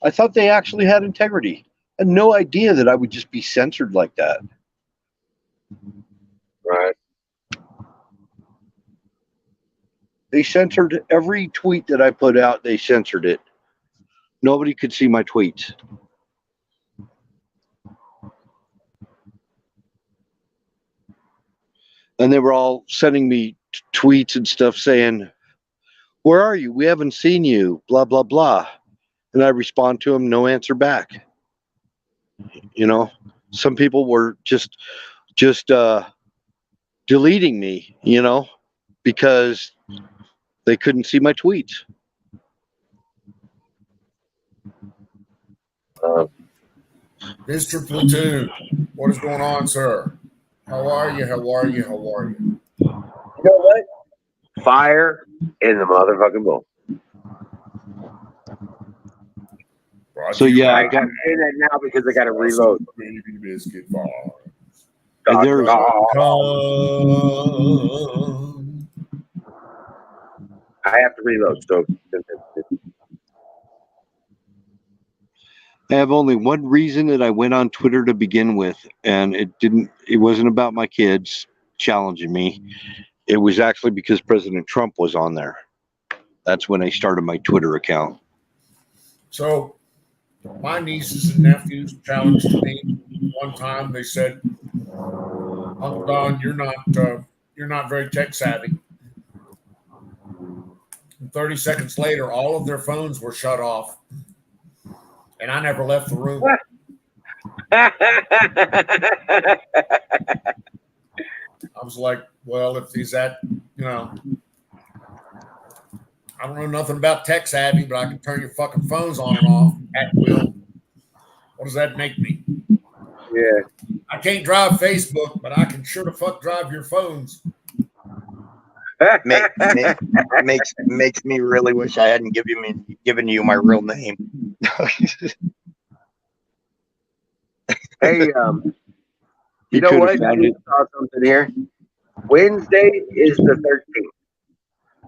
I thought they actually had integrity. I had no idea that I would just be censored like that. Right. They censored every tweet that I put out. They censored it. Nobody could see my tweets. And they were all sending me tweets and stuff saying, where are you? We haven't seen you, blah, blah, blah. And I respond to them, no answer back. You know, some people were just deleting me, you know, because they couldn't see my tweets. Mr. Platoon, what is going on, sir? How are you? How are you? How are you? You know what? Fire in the motherfucking bowl. So yeah, I got to say that now because I got to reload. Baby biscuit farm. there's I have to reload. So I have only one reason that I went on Twitter to begin with, and it wasn't about my kids challenging me. It was actually because President Trump was on there. That's when I started my Twitter account. So my nieces and nephews challenged me one time. They said, Uncle Don, you're not very tech savvy. And 30 seconds later, all of their phones were shut off, and I never left the room. I was like, well, if he's that, you know, I don't know nothing about tech savvy, but I can turn your fucking phones on and off at will. What does that make me? yeah. I can't drive Facebook, but I can sure to fuck drive your phones. Makes me really wish I hadn't given you my real name. Hey, you know what? I just saw something here. Wednesday is the 13th.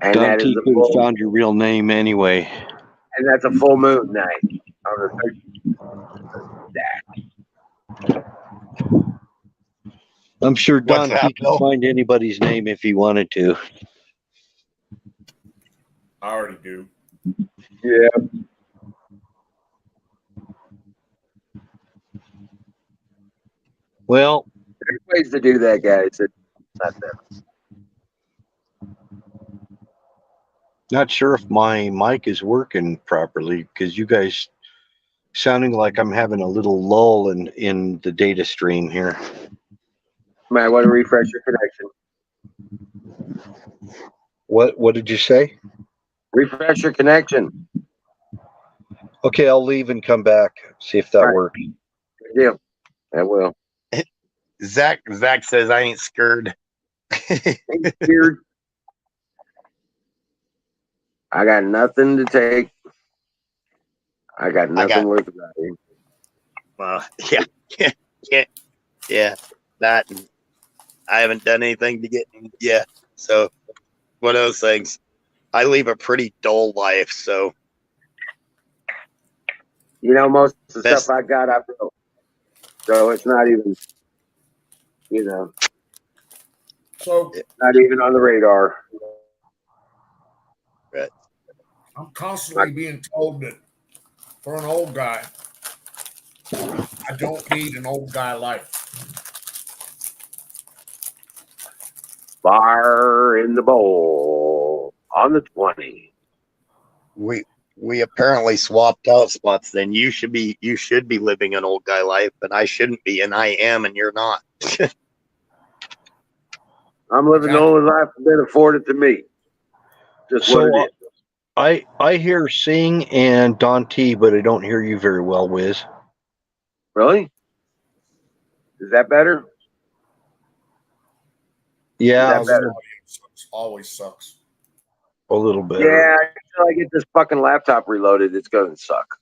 And Don that is T a could have full, found your real name anyway. and that's a full moon night on the 13th. I'm sure What's Don T that, could Bill? find anybody's name if he wanted to. I already do. Yeah. Well, There's ways to do that, guys. It's not that. not sure if my mic is working properly because you guys sounding like I'm having a little lull in the data stream here. Might want to refresh your connection. What did you say? Refresh your connection. Okay, I'll leave and come back, see if that Right. works. Good deal. I will. Zach says I ain't scared. Weird. I got nothing to take. I got nothing worth writing. Well, yeah. That, and I haven't done anything to get yet. So, one of those things. I leave a pretty dull life, so You know, most of the Best- stuff I got, I built. So it's not even, So not even on the radar. I'm constantly being told that for an old guy, I don't need an old guy life. Bar in the bowl on the 20. We apparently swapped out spots. Then you should be living an old guy life, and I shouldn't be, and I am, and you're not. I'm living the only life that's been afforded to me. Just what it is. I hear Sing and Don T, but I don't hear you very well, Wiz. Really? Is that better? Yeah, Is that better? Always sucks. a little bit. Yeah, until I get this fucking laptop reloaded, it's gonna suck.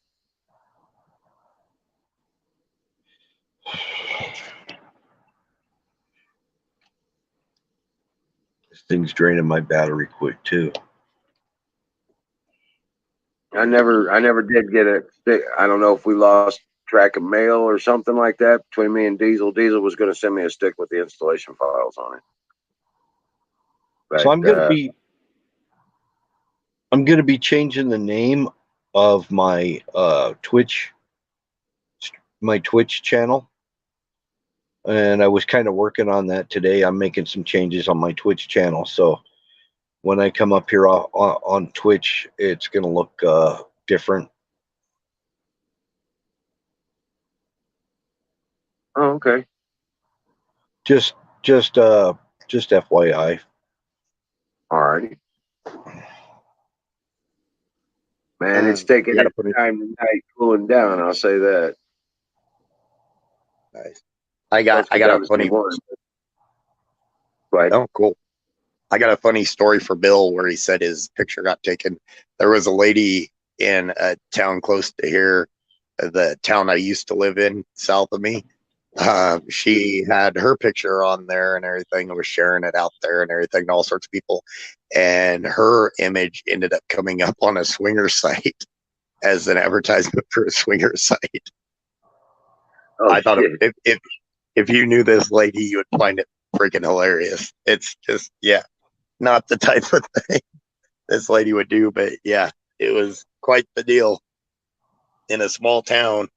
This thing's draining my battery quick too. I never did get it. I don't know if we lost track of mail or something like that between me and Diesel. Diesel was going to send me a stick with the installation files on it. But, So I'm gonna be changing the name of my Twitch channel, and I was kind of working on that today. I'm making some changes on my Twitch channel, so when I come up here on Twitch, it's gonna look different. Oh, okay. Just FYI. Alrighty. Man, it's taking gotta its put it- time tonight cooling down. I'll say that. Nice. I got a funny. Right. Oh, cool. I got a funny story for Bill where he said his picture got taken. There was a lady in a town close to here, the town I used to live in, south of me. She had her picture on there and everything, and was sharing it out there and everything to all sorts of people. And her image ended up coming up on a swinger site as an advertisement for a swinger site. Oh, I thought shit. if you knew this lady, you would find it freaking hilarious. It's just, yeah, not the type of thing this lady would do, but yeah, it was quite the deal in a small town.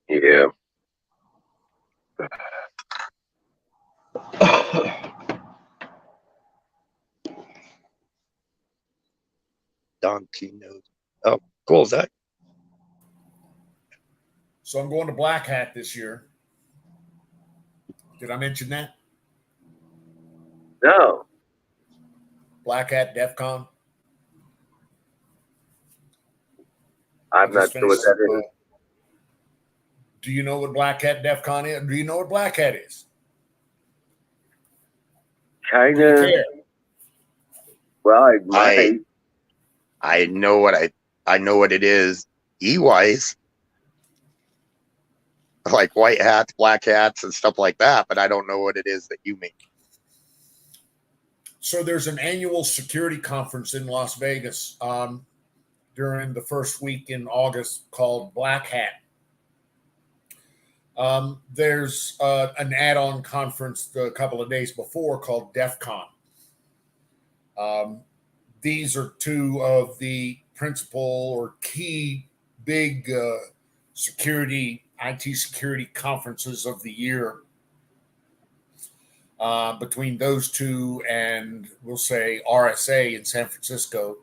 Yeah. Don T knows. Oh, cool, Zach. So I'm going to Black Hat this year. Did I mention that? No. Black Hat DEF CON. I'm not sure what that is. Do you know what Black Hat DEF CON is? Do you know what Black Hat is? Do you China. care? Well, I might. I know what I know what it is. E-wise, like white hats, black hats, and stuff like that, but I don't know what it is that you mean. So there's an annual security conference in Las Vegas during the first week in August called Black Hat. There's an add-on conference a couple of days before called DEF CON. These are two of the principal or key big IT security conferences of the year. Between those two and we'll say RSA in San Francisco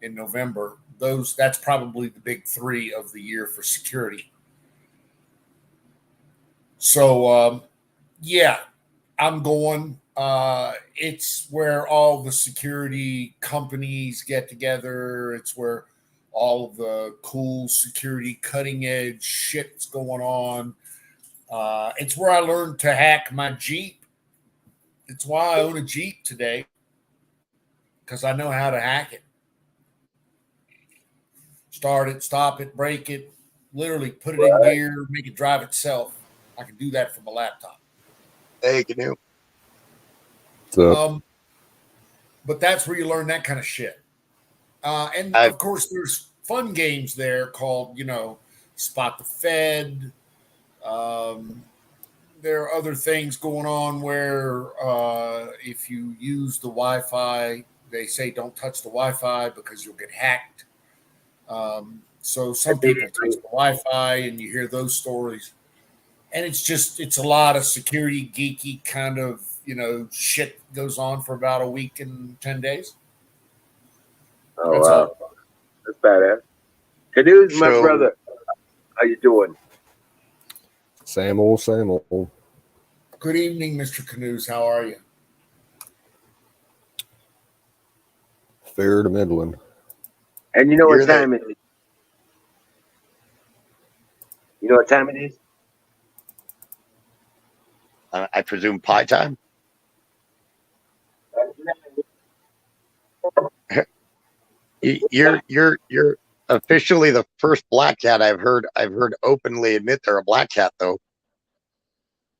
in November, that's probably the big three of the year for security. So yeah, I'm going. It's where all the security companies get together. It's where all of the cool security cutting edge shit's going on. It's where I learned to hack my Jeep. It's why I own a Jeep today, because I know how to hack it. Start it, stop it, break it, literally put it in gear, make it drive itself. I can do that from a laptop. Hey, Canoe. So But that's where you learn that kind of shit. And I- of course, there's fun games there called, Spot the Fed. There are other things going on where if you use the Wi-Fi, they say don't touch the Wi-Fi because you'll get hacked. So some people touch the Wi-Fi, and you hear those stories. And it's a lot of security geeky kind of, shit goes on for about a week and 10 days. Oh, That's wow. all. That's badass. Canoes, my So- brother. How you doing? Same old, same old. Good evening, Mr. Canoes. How are you? Fair to middling. And you know You're what time it is? You know what time it is? I presume pie time. You're officially the first black cat I've heard openly admit they're a black cat, though.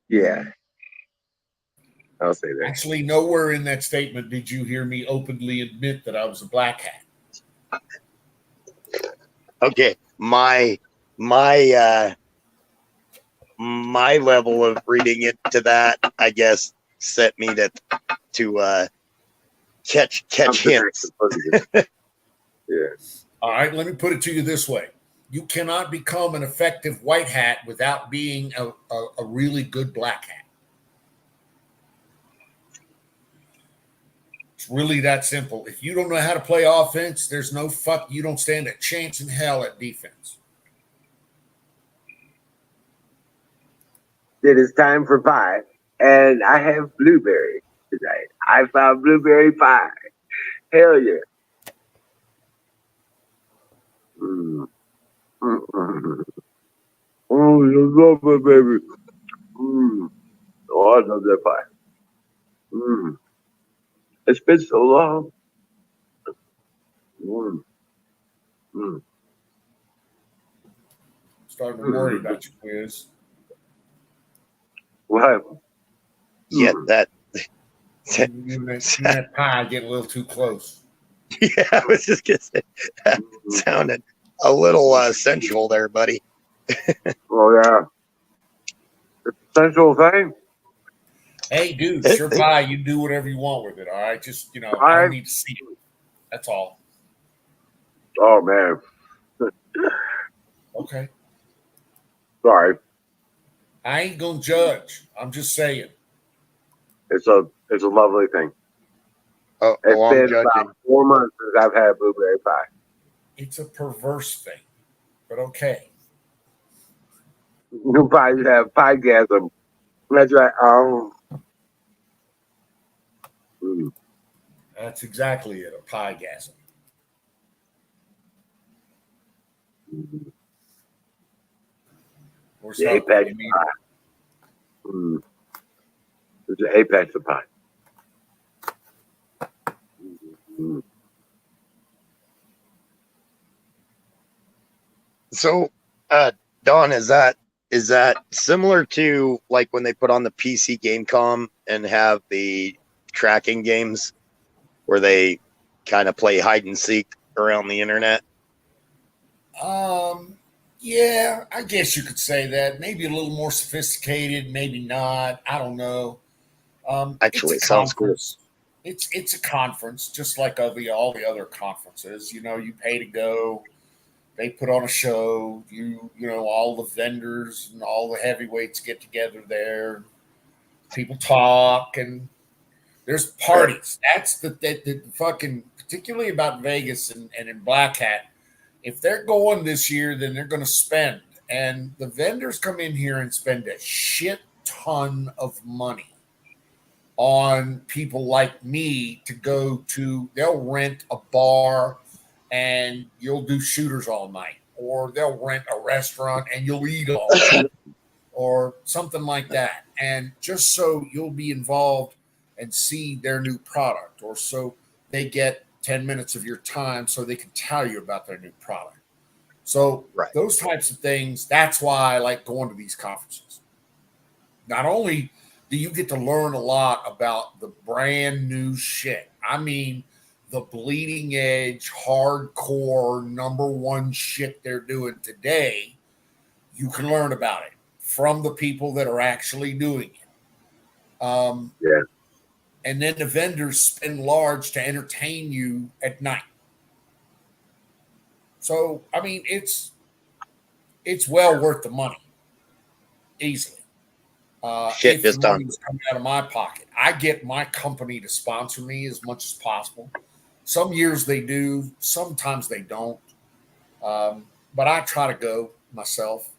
Yeah. I'll say that. Actually, nowhere in that statement did you hear me openly admit that I was a black hat. Okay, my level of reading into that, I guess, set me to catch hints. Yeah. All right, let me put it to you this way. You cannot become an effective white hat without being a really good black hat. It's really that simple. If you don't know how to play offense, you don't stand a chance in hell at defense. It is time for pie, and I have blueberry tonight. I found blueberry pie. Hell yeah. Mm. Mm-mm. Oh, you love it, baby. Mm. Oh, I love that pie. Mm. It's been so long. Mm. Mm. Starting to worry about your quiz. What happened? Yeah, that. You and that pie get a little too close. Yeah, I was just gonna say that sounded a little sensual there, buddy. Oh, yeah. It's a sensual thing. Hey, dude, sure pie. You do whatever you want with it. All right, just I Pie? don't need to see it. That's all. Oh, man. Okay. Sorry. I ain't gonna judge. I'm just saying. It's a lovely thing. Oh, It's I'm been judging. about 4 months since I've had blueberry pie. It's a perverse thing, but okay. You probably have piegasm. That's right. Mm. That's exactly it. A pie gasm. Or The something. apex You mean- pie. Mm. It's the apex of pie. Mm. So, Don, is that similar to like when they put on the PC Gamecom and have the tracking games where they kind of play hide and seek around the internet? Yeah, I guess you could say that. Maybe a little more sophisticated, maybe not. I don't know. Actually, it's it a sounds cool. conference. It's a conference, just like all the other conferences. You pay to go. They put on a show. All the vendors and all the heavyweights get together there. People talk, and there's parties. That's the fucking, particularly about Vegas and in Black Hat. If they're going this year, then they're going to spend. And the vendors come in here and spend a shit ton of money on people like me to go to. They'll rent a bar and you'll do shooters all night, or they'll rent a restaurant and you'll eat all night, or something like that. And just so you'll be involved and see their new product, or so they get 10 minutes of your time so they can tell you about their new product. So Right. Those types of things, that's why I like going to these conferences. Not only do you get to learn a lot about the brand new shit, I mean, the bleeding edge, hardcore, number one shit they're doing today, you can learn about it from the people that are actually doing it. Yeah. And then the vendors spend large to entertain you at night. So, I mean, it's well worth the money, easily. Shit, if just the done. money was coming out of my pocket, I get my company to sponsor me as much as possible. Some years they do, sometimes they don't. But I try to go myself.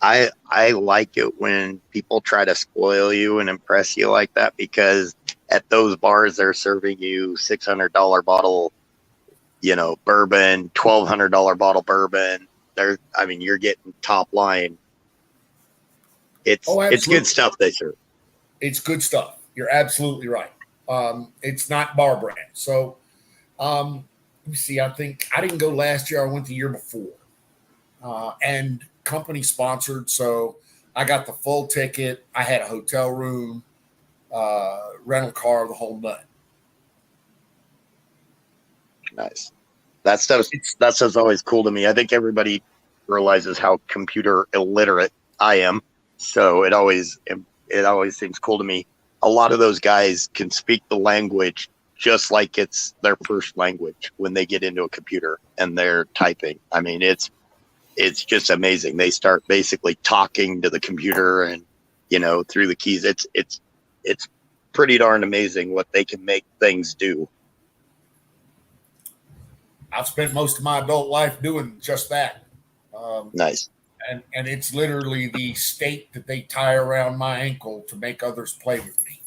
I like it when people try to spoil you and impress you like that, because at those bars they're serving you $600 bottle, bourbon, $1,200 bottle bourbon. You're getting top line. It's good stuff they serve. It's good stuff. You're absolutely right. It's not bar brand. So let me see. I think I didn't go last year. I went the year before. And company sponsored. So I got the full ticket. I had a hotel room, rental car, the whole nut. Nice. That stuff's always cool to me. I think everybody realizes how computer illiterate I am. So it always seems cool to me. A lot of those guys can speak the language just like it's their first language when they get into a computer and they're typing. I mean, it's just amazing. They start basically talking to the computer and, through the keys. It's pretty darn amazing what they can make things do. I've spent most of my adult life doing just that. Nice. And it's literally the stake that they tie around my ankle to make others play with me.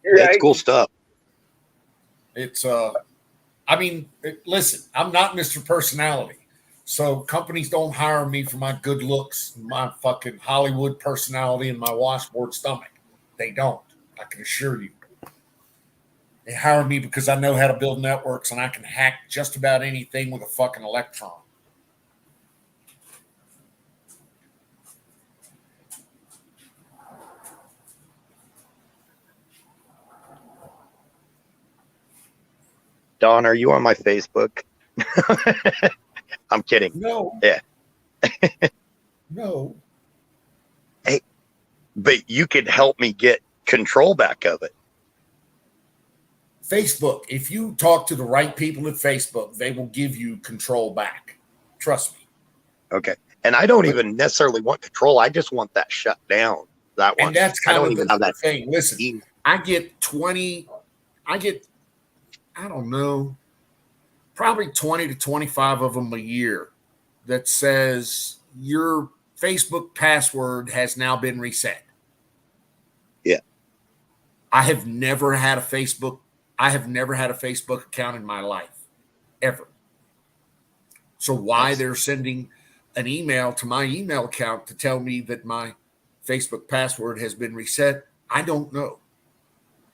It's cool stuff. It's listen, I'm not Mr. Personality. So companies don't hire me for my good looks, my fucking Hollywood personality, and my washboard stomach. They don't. I can assure you. They hire me because I know how to build networks and I can hack just about anything with a fucking electron. Don, are you on my Facebook? I'm kidding. No. Yeah. No. Hey, but you could help me get control back of it. Facebook, if you talk to the right people at Facebook, they will give you control back. Trust me. Okay. And I don't even necessarily want control. I just want that shut down. That one. And that's kind of the thing. Listen, email. I get, I don't know, probably 20 to 25 of them a year that says your Facebook password has now been reset. Yeah. I have never had a Facebook account in my life, ever. So why they're sending an email to my email account to tell me that my Facebook password has been reset, I don't know.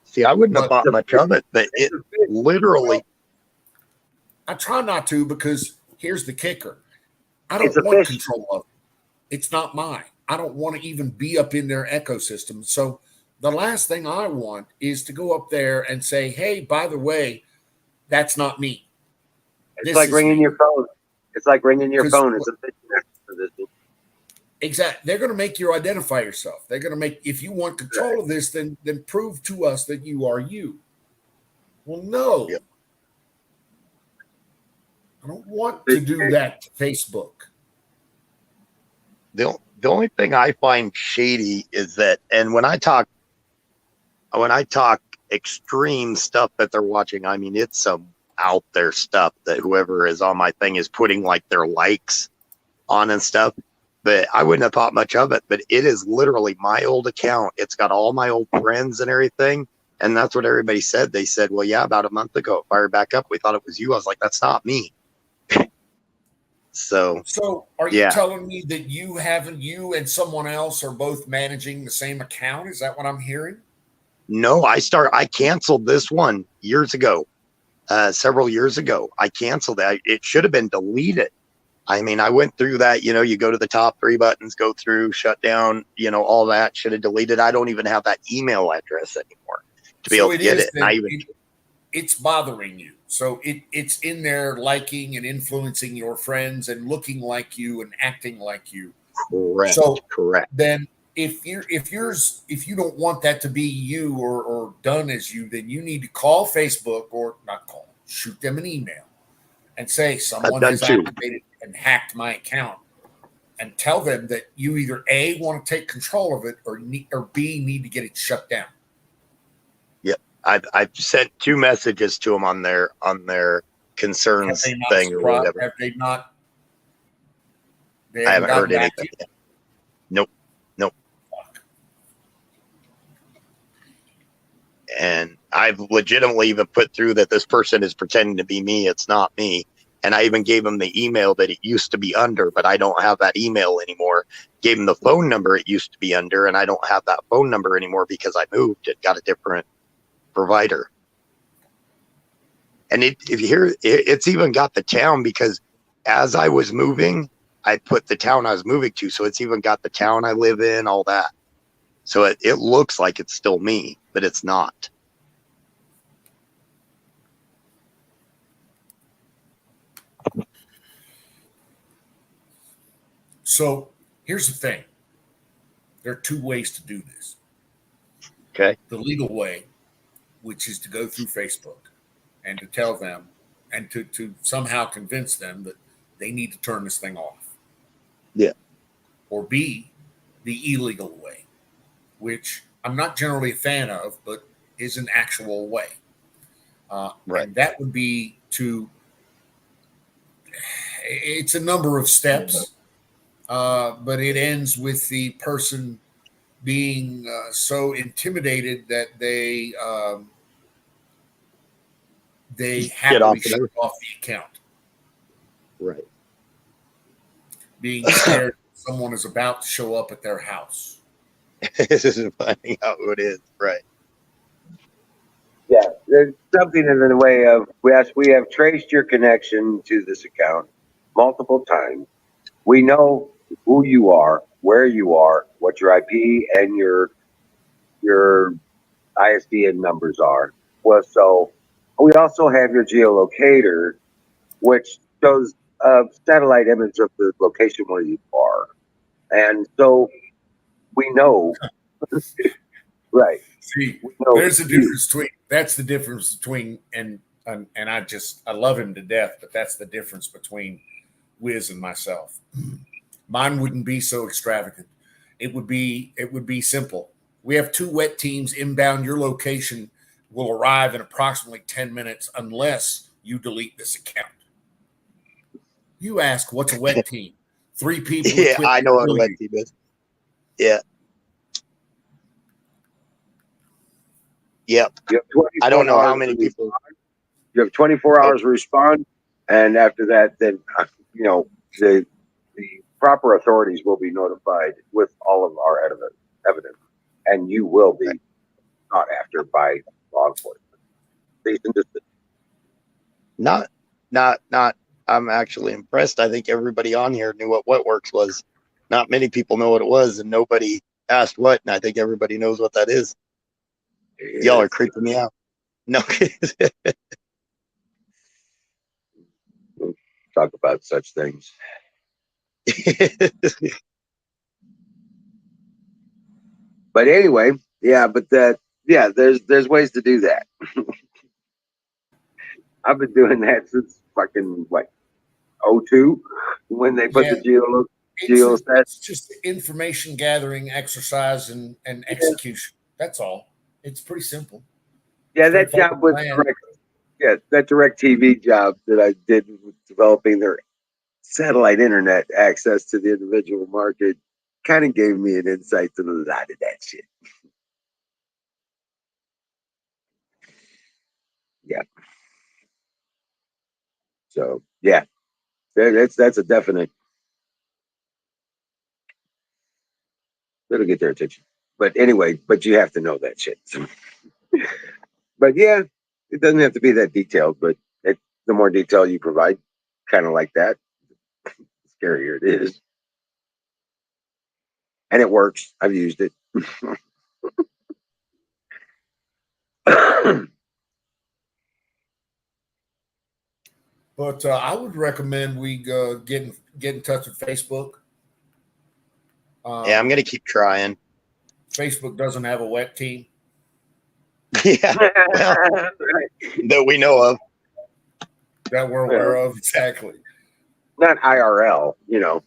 See, I wouldn't have thought much of it, but it literally. I try not to, because here's the kicker. I don't want control of it. It's not mine. I don't want to even be up in their ecosystem. So the last thing I want is to go up there and say, hey, by the way, that's not me. It's like ringing your phone. It's like ringing your phone. It's a exactly. They're going to make you identify yourself. They're going to make, if you want control of this, then prove to us that you are you. Well, no. Yep. I don't want to do that to Facebook. The only thing I find shady is that, and when I talk extreme stuff that they're watching, I mean, it's some out there stuff that whoever is on my thing is putting like their likes on and stuff. But I wouldn't have thought much of it, but it is literally my old account. It's got all my old friends and everything. And that's what everybody said. They said, well, yeah, about a month ago, it fired back up. We thought it was you. I was like, that's not me. So are you telling me that you and someone else are both managing the same account? Is that what I'm hearing? No, I canceled this one years ago, several years ago. I canceled that. It should have been deleted. I mean, I went through that, you go to the top 3 buttons, go through, shut down, all that, should have deleted. I don't even have that email address anymore to be able to get it. And I even it's bothering you. So it's in there liking and influencing your friends and looking like you and acting like you. Correct. So correct. Then if you don't want that to be you or done as you, then you need to call Facebook or not call, shoot them an email and say someone has activated and hacked my account, and tell them that you either A, want to take control of it, or B, need to get it shut down. I've sent 2 messages to them on their concerns thing or whatever. Have they not? I haven't heard anything yet. Nope. Fuck. And I've legitimately even put through that this person is pretending to be me. It's not me. And I even gave them the email that it used to be under, but I don't have that email anymore. Gave them the phone number it used to be under, and I don't have that phone number anymore because I moved. It got a different provider. And if you hear, it's even got the town, because as I was moving, I put the town I was moving to. So it's even got the town I live in, all that. So it looks like it's still me, but it's not. So here's the thing. There are 2 ways to do this. Okay. The legal way, which is to go through Facebook and to tell them and to somehow convince them that they need to turn this thing off. Yeah. Or B, the illegal way, which I'm not generally a fan of, but is an actual way. Right. And that would be it's a number of steps, but it ends with the person being so intimidated that they happily shut off the account. Right. Being scared someone is about to show up at their house. This is finding out who it is. Right. Yeah, there's something in the way of, we have traced your connection to this account multiple times. We know who you are, where you are, what your IP and your ISDN numbers are. Well, so we also have your geolocator, which shows a satellite image of the location where you are. And so we know, right. See, there's a difference between, that's the difference between, and I love him to death, but that's the difference between Wiz and myself. Mine wouldn't be so extravagant. It would be simple. We have 2 wet teams inbound. Your location will arrive in approximately 10 minutes unless you delete this account. You ask, what's a wet team? 3 people. Yeah, I know what a wet team is. Yeah. Yep. I don't know how many people. You have 24 hours to respond, and after that, then the proper authorities will be notified with all of our evidence, and you will be sought after by law enforcement. Not. I'm actually impressed. I think everybody on here knew what Wetworks was. Not many people know what it was, and nobody asked what. And I think everybody knows what that is. Y'all are creeping me out. No. Talk about such things. But anyway, there's ways to do that. I've been doing that since fucking 02 when they put the geostat. It's just information gathering exercise and execution. That's all. It's pretty simple. Yeah, that job was that DirecTV job that I did with developing their satellite internet access to the individual market kind of gave me an insight to a lot of that shit. Yeah. So yeah, that's a definite. It'll get their attention. But anyway, you have to know that shit. But yeah, it doesn't have to be that detailed, but the more detail you provide, kind of like that, scarier it is. And it works. I've used it. But I would recommend we get in touch with Facebook. Yeah, I'm gonna keep trying. Facebook doesn't have a wet team. Yeah, well, that we know of. That we're aware of, exactly. Not IRL, you know.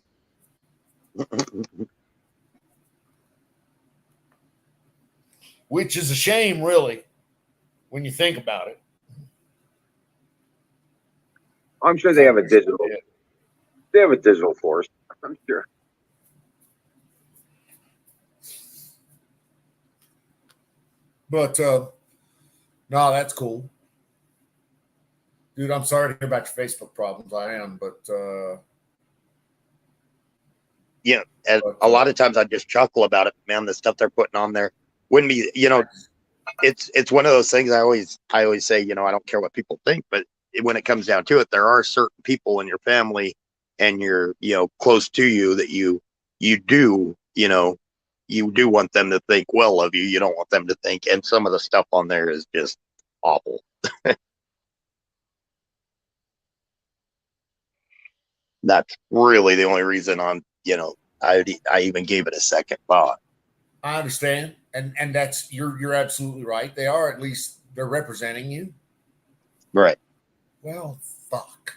Which is a shame, really, when you think about it. I'm sure they have a digital. They have a digital force. I'm sure. But no, that's cool. Dude, I'm sorry to hear about your Facebook problems. I am, but Yeah, and a lot of times I just chuckle about it, man. The stuff they're putting on there wouldn't be, you know, it's one of those things. I always say, you know, I don't care what people think, but when it comes down to it, there are certain people in your family and you're, you know, close to you that you do, you know, you do want them to think well of you. You don't want them to think, and some of the stuff on there is just awful. That's really the only reason you know, I even gave it a second thought. I understand, and that's you're absolutely right. They are, at least they're representing you. Right. Well, fuck.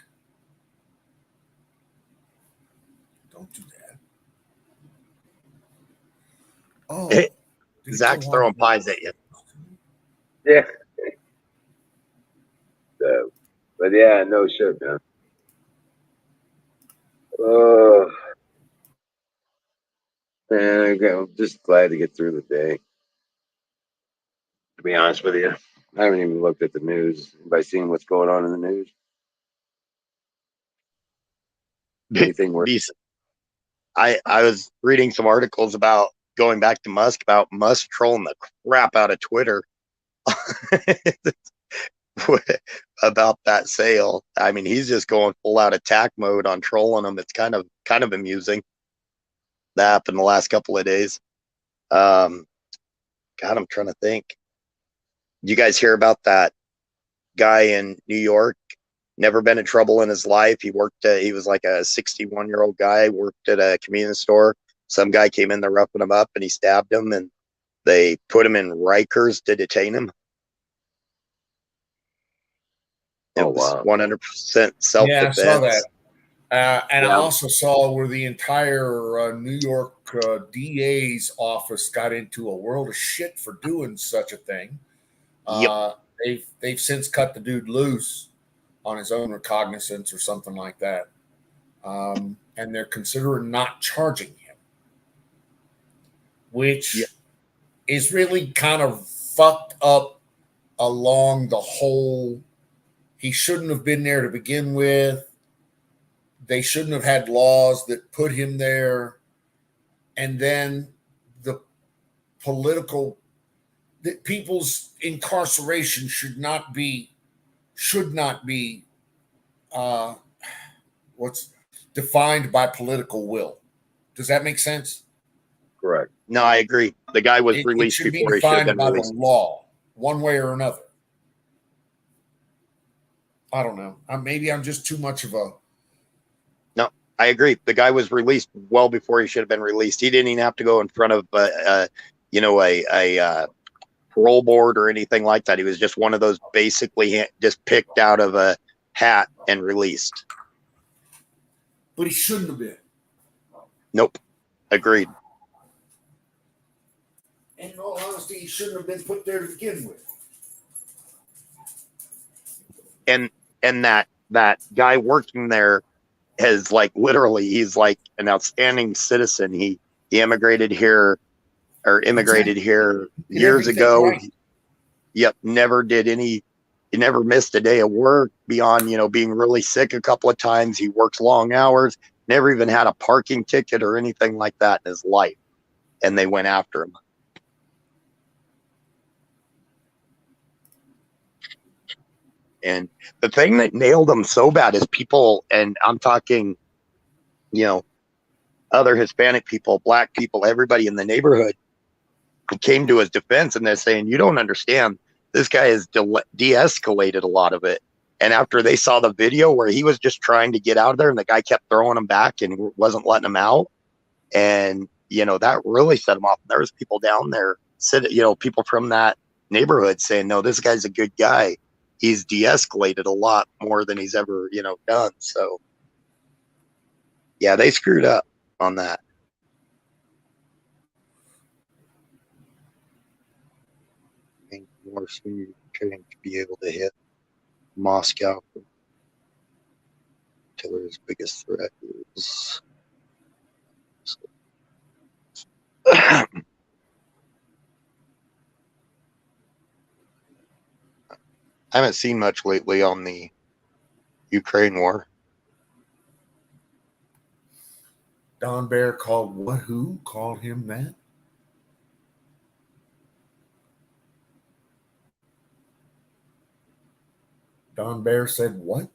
Don't do that. Oh, Hey, Zach's throwing pies at you. Yeah. So, but yeah, no shit, man. Man, I'm just glad to get through the day. To be honest with you, I haven't even looked at the news. Anybody seen what's going on in the news? Anything worse? Decent. I was reading some articles about going back to Musk, about Musk trolling the crap out of Twitter about that sale. I mean, he's just going full out attack mode on trolling them. It's kind of amusing. That happened the last couple of days. God, I'm trying to think. Did you guys hear about that guy in New York? Never been in trouble in his life. He worked. He was like a 61-year-old guy. Worked at a convenience store. Some guy came in there roughing him up, and he stabbed him. And they put him in Rikers to detain him. It was 100% self-defense. Yeah, I saw that. And I also saw where the entire New York DA's office got into a world of shit for doing such a thing. Yep. They've since cut the dude loose on his own recognizance or something like that. And they're considering not charging him, which is really kind of fucked up along the whole. He shouldn't have been there to begin with. They shouldn't have had laws that put him there. And then the political, that people's incarceration should not be what's defined by political will. Does that make sense? Correct. No, I agree. The guy was released before he should have been released. By the law, one way or another. I don't know. Maybe I'm just too much of a. No, I agree. The guy was released well before he should have been released. He didn't even have to go in front of, a parole board or anything like that. He was just one of those basically just picked out of a hat and released. But he shouldn't have been. Nope. Agreed. And in all honesty, he shouldn't have been put there to begin with. And that guy working there has literally, he's like an outstanding citizen. He immigrated here years ago. Right. Yep. He never missed a day of work beyond, being really sick a couple of times. He works long hours, never even had a parking ticket or anything like that in his life. And they went after him. And the thing that nailed him so bad is people, and I'm talking you know, other Hispanic people, black people, everybody in the neighborhood came to his defense, and they're saying, you don't understand. This guy has de-escalated a lot of it. And after they saw the video where he was just trying to get out of there and the guy kept throwing him back and wasn't letting him out, and, you know, that really set him off. There was people down there, people from that neighborhood saying, no, this guy's a good guy. He's de-escalated a lot more than he's ever, done. So, yeah, they screwed up on that. I think more soon trying to be able to hit Moscow. Taylor's biggest threat is I haven't seen much lately on the Ukraine war. Don Bear called what? Who called him that? Don Bear said what?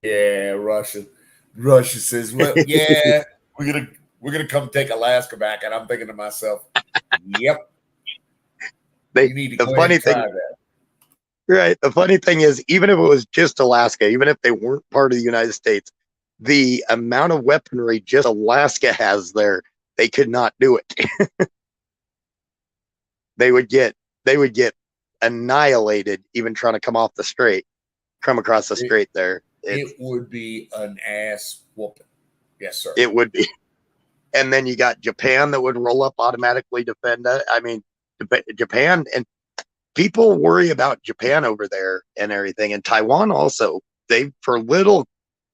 Yeah, Russia. Russia says, well, yeah, we're gonna come take Alaska back. And I'm thinking to myself, yep. You need to the go funny ahead and thing, try that. right? The funny thing is, even if it was just Alaska, even if they weren't part of the United States, the amount of weaponry just Alaska has there, they could not do it. They would get annihilated even trying to come across the strait there. It would be an ass whooping. Yes, sir. It would be. And then you got Japan that would roll up automatically defend it. I mean, Japan, and people worry about Japan over there and everything. And Taiwan also, for little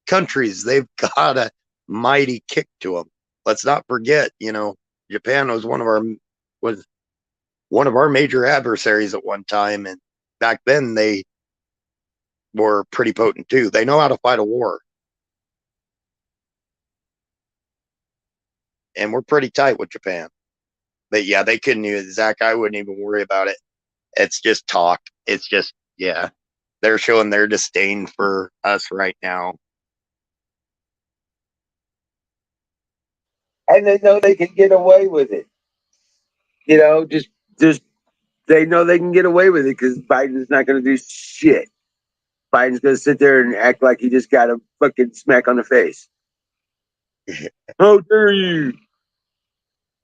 countries, they've got a mighty kick to them. Let's not forget, Japan was one of our major adversaries at one time. And back then they were pretty potent too. They know how to fight a war. And we're pretty tight with Japan. But yeah, they couldn't even, Zach, I wouldn't even worry about it. It's just talk. It's just, yeah, they're showing their disdain for us right now. And they know they can get away with it. Just they know they can get away with it because Biden's not going to do shit. Biden's going to sit there and act like he just got a fucking smack on the face. How dare you?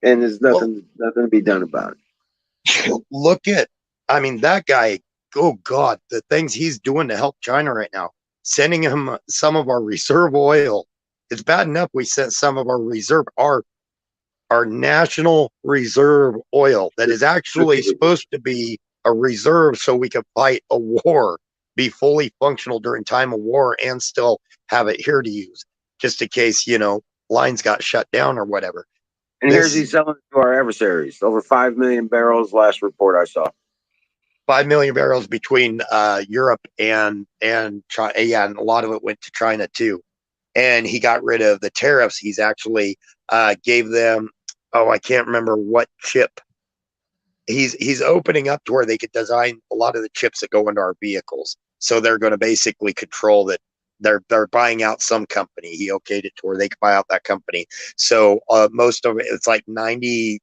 And there's nothing to be done about it. Look at, that guy, oh God, the things he's doing to help China right now, sending him some of our reserve oil. It's bad enough we sent some of our national reserve oil that is actually supposed to be a reserve so we could fight a war, be fully functional during time of war, and still have it here to use, just in case, lines got shut down or whatever. And here's he's selling it to our adversaries. Over 5 million barrels last report I saw. 5 million barrels between Europe and China. Yeah, and a lot of it went to China too. And he got rid of the tariffs. He's actually gave them, I can't remember what chip. He's opening up to where they could design a lot of the chips that go into our vehicles. So they're going to basically control that. They're buying out some company. He okayed it to where they can buy out that company. So most of it, it's like 95%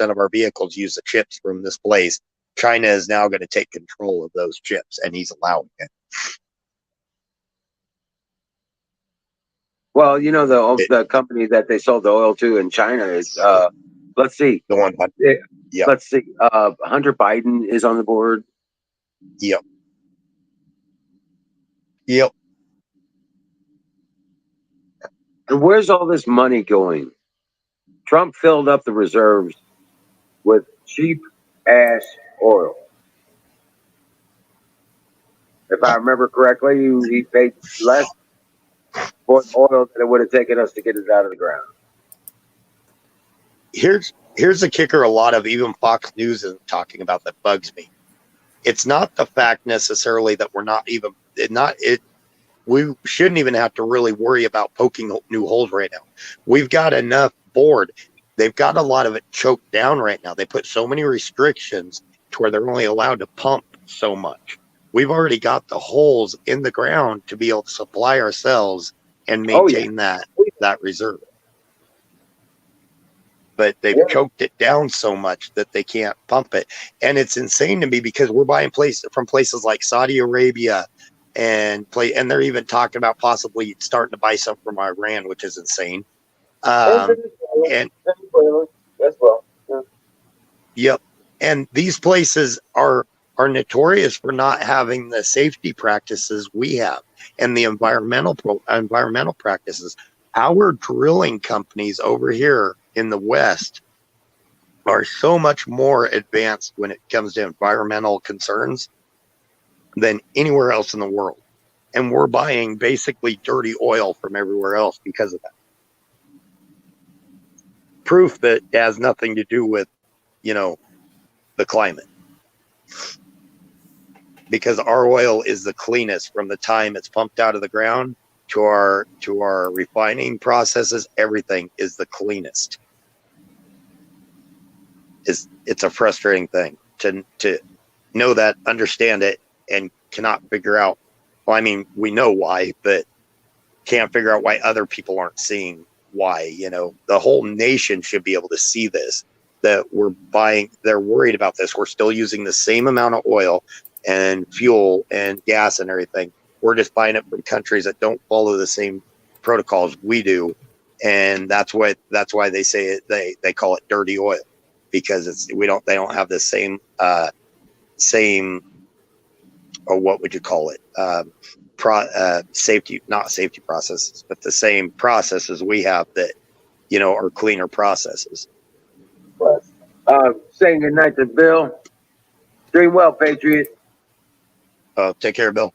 of our vehicles use the chips from this place. China is now going to take control of those chips, and he's allowing it. Well, the company that they sold the oil to in China is, let's see. The one. Yeah. Let's see. Hunter Biden is on the board. Yep. And where's all this money going? Trump filled up the reserves with cheap ass oil. If I remember correctly, he paid less for oil than it would have taken us to get it out of the ground. Here's the kicker. A lot of even Fox News is talking about that bugs me. It's not the fact necessarily that we shouldn't even have to really worry about poking new holes right now. We've got enough board. They've got a lot of it choked down right now. They put so many restrictions to where they're only allowed to pump so much. we've already got the holes in the ground to be able to supply ourselves and maintain that reserve. But they've choked it down so much that they can't pump it. And it's insane to me because we're buying from places like Saudi Arabia and they're even talking about possibly starting to buy some from Iran, which is insane. And as well. yep. And these places are notorious for not having the safety practices we have and the environmental practices. Our drilling companies over here in the West are so much more advanced when it comes to environmental concerns than anywhere else in the world. And we're buying basically dirty oil from everywhere else because of that. Proof that it has nothing to do with, the climate. Because our oil is the cleanest from the time it's pumped out of the ground to our refining processes. Everything is the cleanest. It's a frustrating thing to know that, understand it, and cannot figure out. Well, I mean, we know why, but can't figure out why other people aren't seeing why. The whole nation should be able to see this, that they're worried about this. We're still using the same amount of oil and fuel and gas and everything. We're just buying it from countries that don't follow the same protocols we do. And that's why they say they call it dirty oil, because they don't have the same or what would you call it? Not safety processes, but the same processes we have that, are cleaner processes. Saying goodnight to Bill. Doing well, Patriot. Take care, Bill.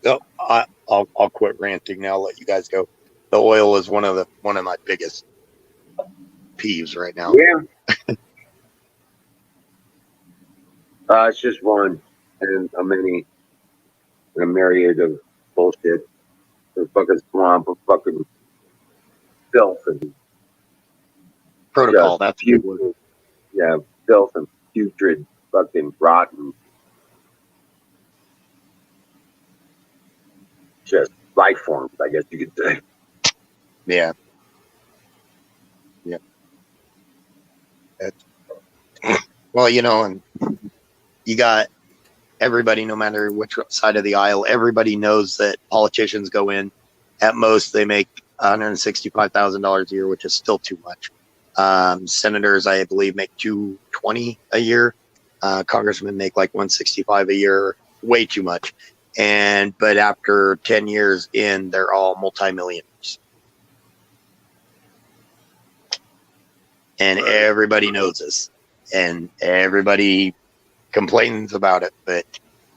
So I'll quit ranting now. I'll let you guys go. The oil is one of my biggest peeves right now. Yeah. It's just one and a myriad of bullshit. The fucking swamp of fucking filth and protocol. That's a good word. Yeah, filth and putrid, fucking rotten, just life forms, I guess you could say. Yeah. Well, and you got everybody, no matter which side of the aisle, everybody knows that politicians go in. At most, they make $165,000 a year, which is still too much. Senators, I believe, make $220 a year. Congressmen make like $165 a year, way too much. But after 10 years in, they're all multimillionaires. And everybody knows this. And everybody complains about it, but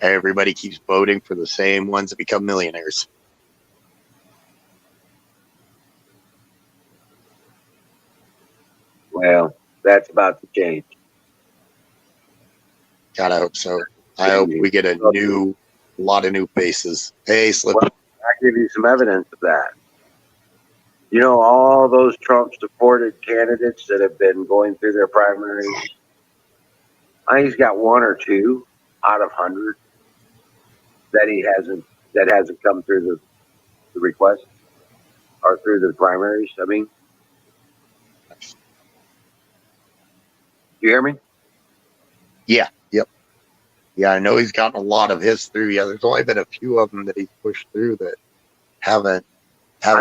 everybody keeps voting for the same ones that become millionaires. Well, that's about to change. God, I hope so. I hope we get a lot of new faces. Hey, Slip. Well, I'll give you some evidence of that. All those Trump-supported candidates that have been going through their primaries, I think he's got one or two out of 100 that hasn't come through the request or through the primaries. I mean, you hear me? Yeah. Yep. Yeah, I know he's gotten a lot of his through. Yeah, there's only been a few of them that he's pushed through that haven't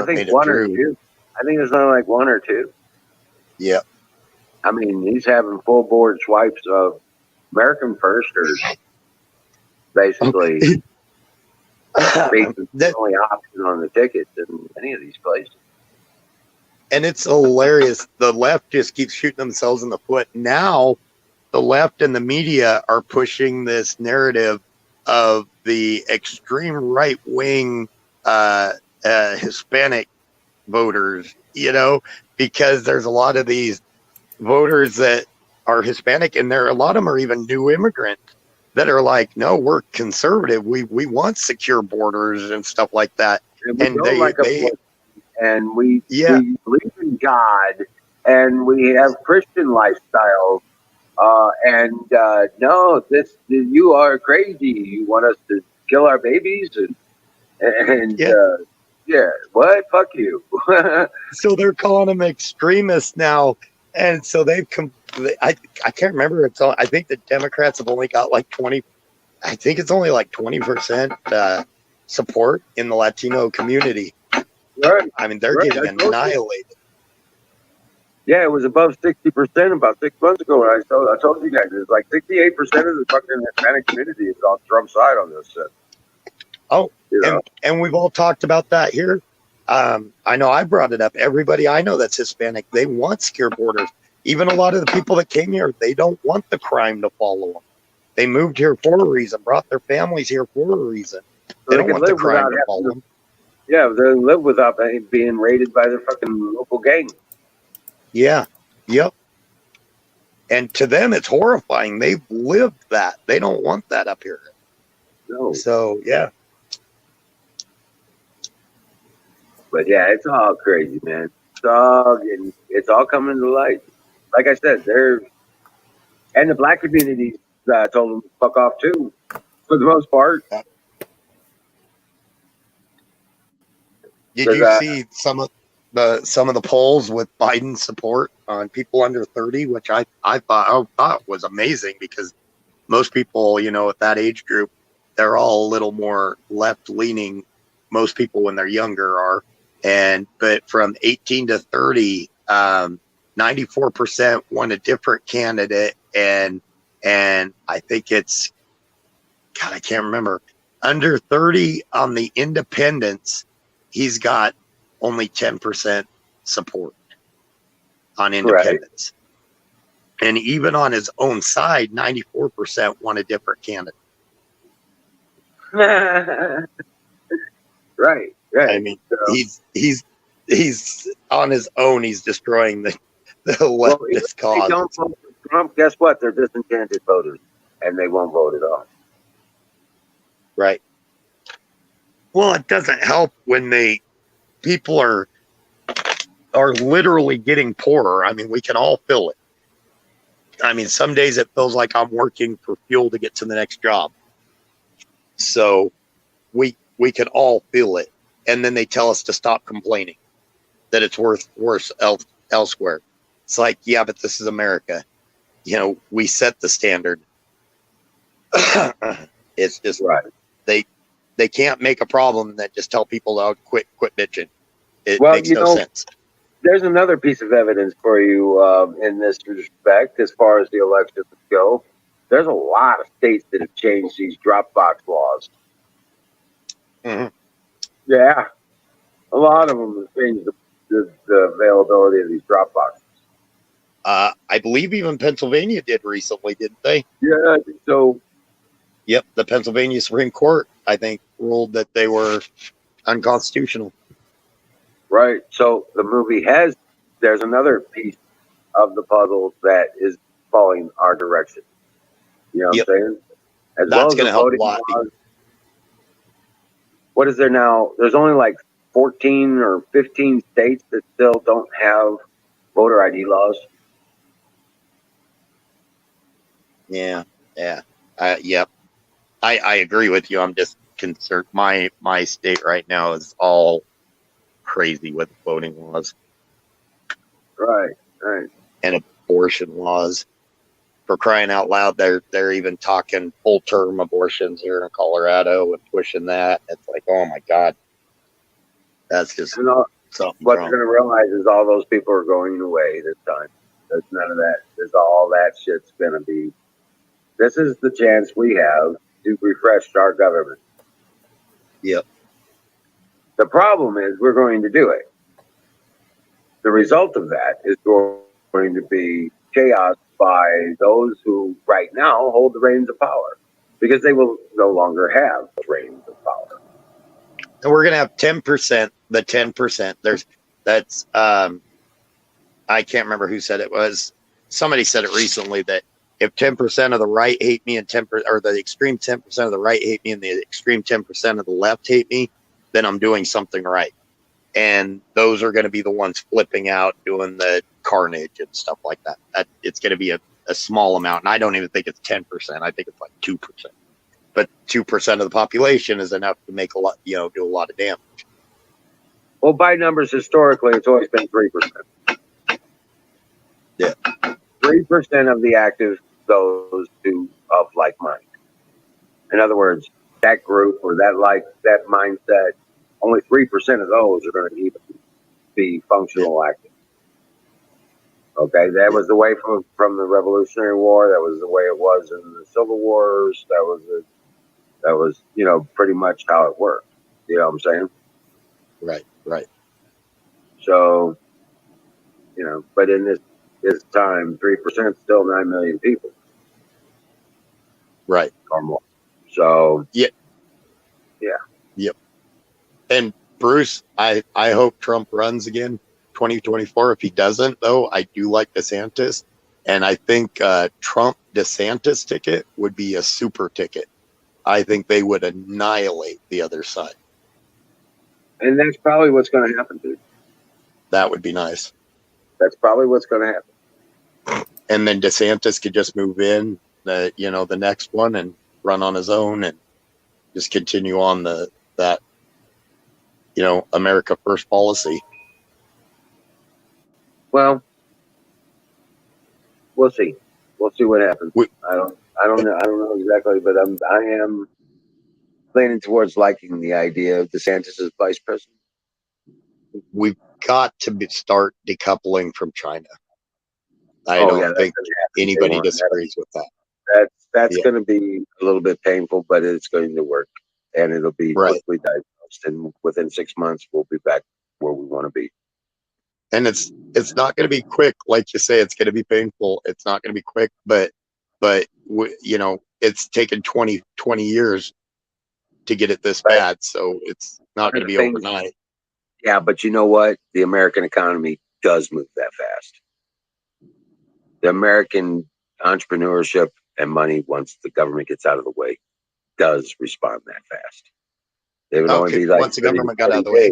made it one through. Or two. I think there's only like one or two. Yep. I mean, he's having full board swipes of American Firsters, basically. The only option on the tickets in any of these places. And it's hilarious. The left just keeps shooting themselves in the foot. Now, the left and the media are pushing this narrative of the extreme right-wing Hispanic voters, because there's a lot of these voters that are Hispanic, and a lot of them are even new immigrants that are like, no, we're conservative. We want secure borders and stuff like that. And we believe in God, and we have Christian lifestyles No, you are crazy. You want us to kill our babies and Yeah. yeah, what? Fuck you. So they're calling them extremists now, and so they've come. I can't remember. I think the Democrats have only got like 20. I think it's only like 20% support in the Latino community. Right, I mean, they're right. getting annihilated. Yeah, it was above 60% about 6 months ago. And I told you guys, it's like 68% of the fucking Hispanic community is on Trump's side on this shit. Oh, You know? and we've all talked about that here. I know I brought it up. Everybody I know that's Hispanic, they want secure borders. Even a lot of the people that came here, they don't want the crime to follow them. They moved here for a reason, brought their families here for a reason. They don't want the crime to follow them. Yeah, they live without being raided by their fucking local gang. Yeah. Yep. And to them, it's horrifying. They've lived that. They don't want that up here. No. So, yeah. But yeah, it's all crazy, man. It's all coming to light. Like I said, and the black community told them to fuck off too, for the most part. Did you see some of the polls with Biden's support on people under 30, which I thought was amazing, because most people, at that age group, they're all a little more left leaning. Most people when they're younger are, but from 18 to 30, 94% want a different candidate, and I think it's, God, I can't remember, under 30 on the independents. He's got only 10% support on independents. Right. And even on his own side, 94% want a different candidate. Right. I mean, he's on his own. He's destroying the leftist cause. If they don't vote for Trump, guess what? They're disenchanted voters, and they won't vote at all. Right. Well, it doesn't help when people are literally getting poorer. I mean, we can all feel it. I mean, some days it feels like I'm working for fuel to get to the next job. So we can all feel it. And then they tell us to stop complaining, that it's worse elsewhere. It's like, yeah, but this is America. We set the standard. It's just right. They can't make a problem and then just tell people to quit bitching. It makes no sense. There's another piece of evidence for you in this respect, as far as the elections go. There's a lot of states that have changed these Dropbox laws. Mm-hmm. Yeah, a lot of them have changed the availability of these Dropboxes. I believe even Pennsylvania did recently, didn't they? Yeah, I think so. Yep, the Pennsylvania Supreme Court, I think, ruled that they were unconstitutional. Right. So the movie there's another piece of the puzzle that is falling our direction. You know what I'm saying? That's going to help a lot. What is there now? There's only like 14 or 15 states that still don't have voter ID laws. Yeah. Yep. I agree with you. I'm just concerned. My state right now is all crazy with voting laws. Right. And abortion laws. For crying out loud, they're even talking full term abortions here in Colorado and pushing that. It's like, oh my God. That's just something. What they're going to realize is all those people are going away this time. There's none of that. There's all that shit's going to be. This is the chance we have to refresh our government. Yep. The problem is we're going to do it. The result of that is going to be chaos by those who right now hold the reins of power, because they will no longer have the reins of power. And we're going to have 10%, the 10%. That's I can't remember who said it was. Somebody said it recently that if 10% of the right hate me and the extreme 10% of the right hate me and the extreme 10% of the left hate me, then I'm doing something right. And those are going to be the ones flipping out, doing the carnage and stuff like that. It's going to be a a small amount, and I don't even think it's 10%. I think it's like 2%. But 2% of the population is enough to make a lot, do a lot of damage. Well, by numbers historically, it's always been 3%. Yeah. 3% of the active goes to of like mind. In other words, that group or that mindset, only 3% of those are going to even be functional active. Okay, that was the way from the Revolutionary War. That was the way it was in the Civil Wars. That was pretty much how it worked. You know what I'm saying? Right. So, but in this time, 3% is still 9 million people. Right. Or more. So, yeah. Yep. And Bruce, I hope Trump runs again 2024. If he doesn't, though, I do like DeSantis. And I think Trump DeSantis ticket would be a super ticket. I think they would annihilate the other side. And that's probably what's going to happen, dude. That would be nice. That's probably what's going to happen. And then DeSantis could just move in the next one and run on his own and just continue on that America First policy. Well, we'll see. We'll see what happens. I don't know exactly, but I am leaning towards liking the idea of DeSantis as vice president. We've got to start decoupling from China. I don't think anybody disagrees with that. That's going to be a little bit painful, but it's going to work, and it'll be quickly diagnosed, and within 6 months we'll be back where we want to be. And it's not going to be quick, like you say. It's going to be painful. It's not going to be quick, but it's taken 20 years to get it this bad, so it's not going to be overnight. Yeah, but you know what? The American economy does move that fast. The American entrepreneurship and money, once the government gets out of the way, does respond that fast. It would only be like once the government got out of the way,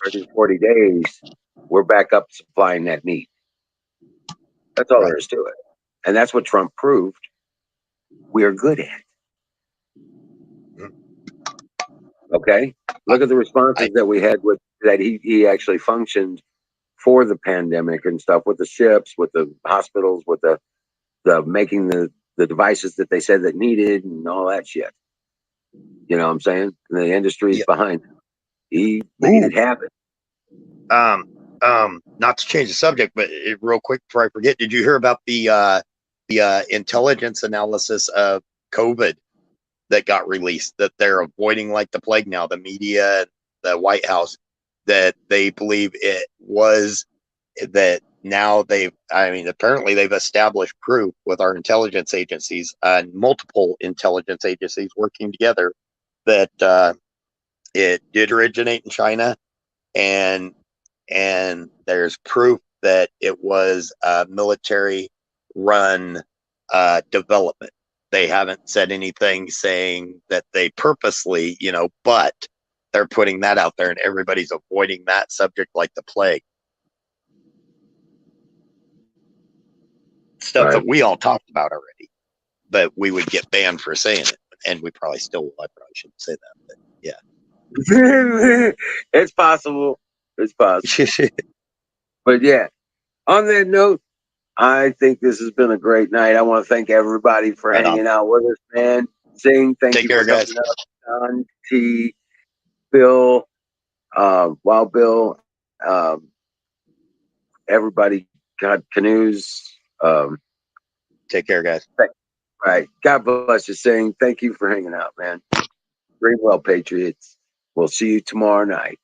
30, 40 days, we're back up supplying that meat. That's all there is to it. And that's what Trump proved we're good at. Okay? Look at the responses that we had with that he actually functioned for the pandemic and stuff, with the ships, with the hospitals, with the making the devices that they said that needed and all that shit. You know what I'm saying? And the industry's behind him. He made it happen. Not to change the subject, but real quick before I forget, did you hear about the intelligence analysis of COVID that got released, that they're avoiding like the plague now, the media, the White House, that they believe it was that now apparently they've established proof with our intelligence agencies and multiple intelligence agencies working together that it did originate in China, and there's proof that it was a military run development. They haven't said anything saying that they purposely, but they're putting that out there, and everybody's avoiding that subject like the plague. Stuff that we all talked about already, but we would get banned for saying it, and we probably still will. I probably shouldn't say that, but yeah. It's possible. It's possible. But yeah, on that note, I think this has been a great night. I want to thank everybody for hanging out with us, man. Thank you care, for guys. coming up. Don T, Bill, Wild Bill, everybody got canoes. Take care, guys. Right. God bless you. Saying thank you for hanging out, man. Dream well, Patriots. We'll see you tomorrow night.